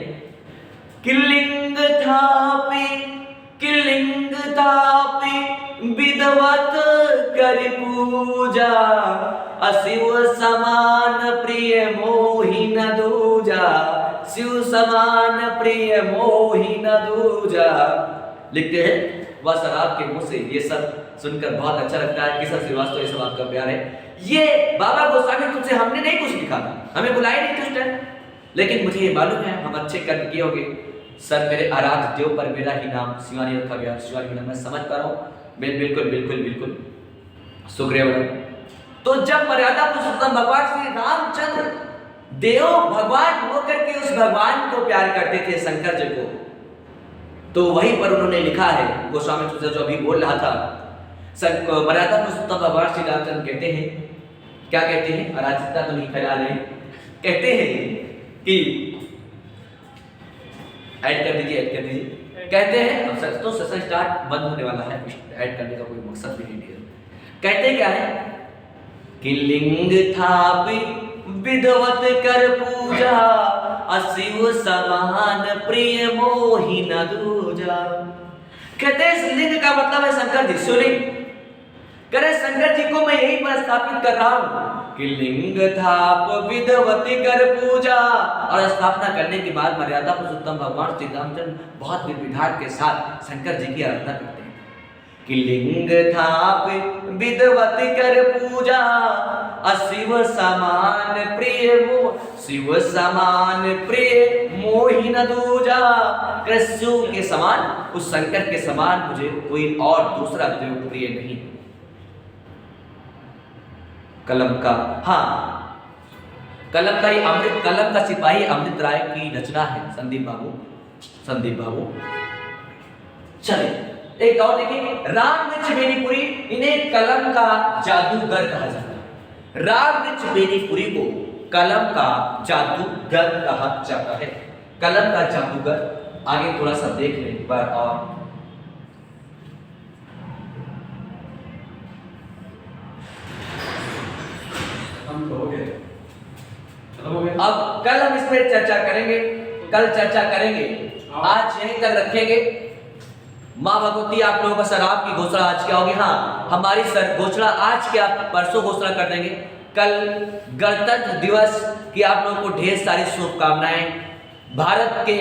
Speaker 1: किलिंग थापि विधवत कर पूजा, अशिव समान प्रिय मोहि न दूजा, शिव समान प्रिय मोहि न दूजा। लिखते हैं, वह सर आपके मुंह से ये सब सुनकर बहुत अच्छा लगता है कि सर श्रीवास्तव ये सब आपका प्यार है। ये बाबा गोस्वामी तुमसे हमने नहीं कुछ लिखा था, हमें बुलाया नहीं कुछ टाइम, लेकिन मुझे ये मालूम है हम अच्छे कर्म किए होंगे। सर मेरे आराध्य देव पर मेरा ही नाम शिवानी रखा गया, शिवानी मैडम, मैं समझ पा रहा हूँ, मैं बिल्कुल बिल्कुल बिल्कुल शुक्रिया मैडम। तो जब मर्यादा पुरुषोत्तम भगवान श्री रामचंद्र देव भगवान होकर के उस भगवान को प्यार करते थे, शंकर जी को, तो वहीं पर उन्होंने लिखा है, गोस्वामी तुलसीदास जो अभी बोल रहा था, मर्यादा पुरुषोत्तम भगवान श्री रामचंद्र कहते हैं, क्या कहते हैं, अराजकता तो नहीं फैला रहे, कहते हैं कि ऐड कर दीजिए, कहते हैं, अब तो सेशन स्टार्ट बंद होने वाला है, ऐड करने का कोई मकसद भी नहीं है। कहते क्या है कि लिंग थापि विधवत कर पूजा, अशिव समान प्रिय मोहि न दूजा। कहते हैं इस लिंग का मतलब है शंकर जी, शिवलिंग। करे शंकर जी को मैं यही पर स्थापित कर रहा हूं कि लिंग थाप विधवती कर पूजा, और स्थापना करने के बाद मर्यादा पुरुषोत्तम भगवान श्री रामचंद्र बहुत विधान के साथ शंकर जी की आराधना करते हैं कि लिंग थाप विधवती कर पूजा, अशिव समान प्रिय शिव समान प्रिय मोहि न दूजा। कृष्ण के समान, उस शंकर के समान मुझे कोई और दूसरा देव प्रिय नहीं। कलम का, हाँ, कलम का ही अमृत, कलम का सिपाही अमृत राय की रचना है, संदीप बाबू। चले एक और देखिए, राम वृक्ष बेनीपुरी, इन्हें कलम का जादूगर कहा जाता है। राम वृक्ष बेनीपुरी को कलम का जादूगर कहा जाता है। कलम का जादूगर, आगे थोड़ा सा देख लें एक बार। और अब कल हम इस पर चर्चा करेंगे, कल चर्चा करेंगे, आज यहीं तक रखेंगे। माँ भगवती आप लोगों का सर आपकी घोषणा आज क्या होगी? हाँ, हमारी सर घोषणा आज क्या परसों घोषणा कर देंगे। कल गणतंत्र दिवस की आप लोगों को ढेर सारी शुभकामनाएं। भारत के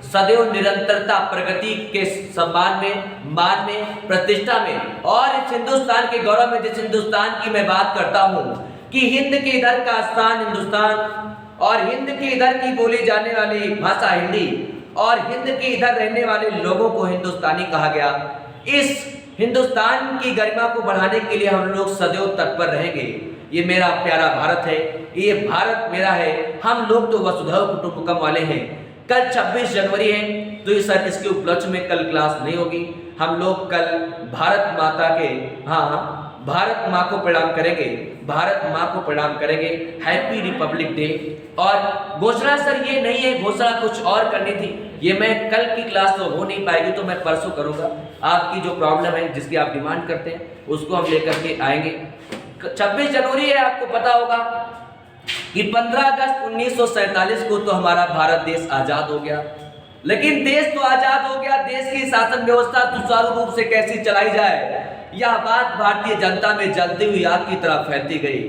Speaker 1: सदैव निरंतरता प्रगति के सम्मान में, मान में, प्रतिष्ठा में, और इस हिंदुस्तान के गौरव में, जिस हिंदुस्तान की मैं बात करता हूँ कि हिंद के इधर का स्थान हिंदुस्तान, और हिंद के इधर की बोली जाने वाली भाषा हिंदी, और हिंद के इधर रहने वाले लोगों को हिंदुस्तानी कहा गया। इस हिंदुस्तान की गरिमा को बढ़ाने के लिए हम लोग सदैव तत्पर रहेंगे। ये मेरा प्यारा भारत है, ये भारत मेरा है। हम लोग तो वसुधैव कुटुंबकम वाले हैं। कल 26 जनवरी है, तो इस सर इसके उपलक्ष्य में कल क्लास नहीं होगी। हम लोग कल भारत माता के, हाँ, भारत माँ को प्रणाम करेंगे, भारत माँ को प्रणाम करेंगे। Happy Republic day. और घोषणा सर ये नहीं है, घोषणा कुछ और करनी थी, ये मैं कल की क्लास तो हो नहीं पाएगी, तो मैं परसों करूँगा। आपकी जो प्रॉब्लम है, जिसकी आप डिमांड करते हैं, उसको हम लेकर के आएंगे। 26 जनवरी है, आपको पता होगा कि 15 अगस्त 1947 को तो हमारा भारत देश आजाद हो गया। लेकिन देश तो आजाद हो गया, देश की शासन व्यवस्था सुचारू रूप से कैसी चलाई जाए, यह बात भारतीय जनता में जलती हुई आग की तरह फैलती गई।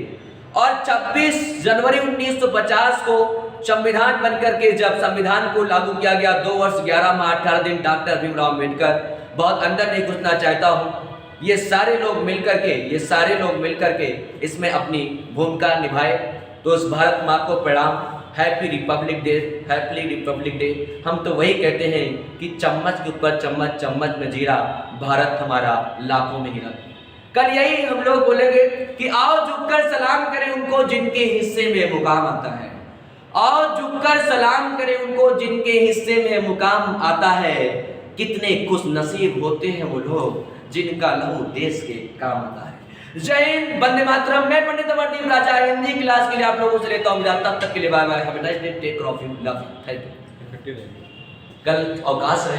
Speaker 1: और 26 जनवरी 1950 को संविधान बनकर के जब संविधान को लागू किया गया, 2 वर्ष 11 माह 18 दिन, डॉक्टर भीमराव अम्बेडकर, बहुत अंदर नहीं घुसना चाहता हूँ, ये सारे लोग मिलकर के इसमें अपनी भूमिका निभाए। तो उस भारत माँ को प्रणाम। Happy Republic day, happy Republic day. हम तो वही कहते हैं कि चम्मच के ऊपर चम्मच, चम्मच में जीरा, भारत हमारा लाखों में हीरा। कल यही हम लोग बोलेंगे कि आओ झुककर सलाम करें उनको जिनके हिस्से में मुकाम आता है। आओ झुककर सलाम करें उनको जिनके हिस्से में मुकाम आता है। कितने खुश नसीब होते हैं वो लोग जिनका लहू देश के काम आता है। जय हिंद, वंदे मातरम। मैं पंडित अमरदीप राजा हिंदी क्लास के लिए आप लोगों से लेता हूं विदा। तब तक के लिए bye bye, have a nice day, take care of you, love you, thank you. कल अवकाश रहे।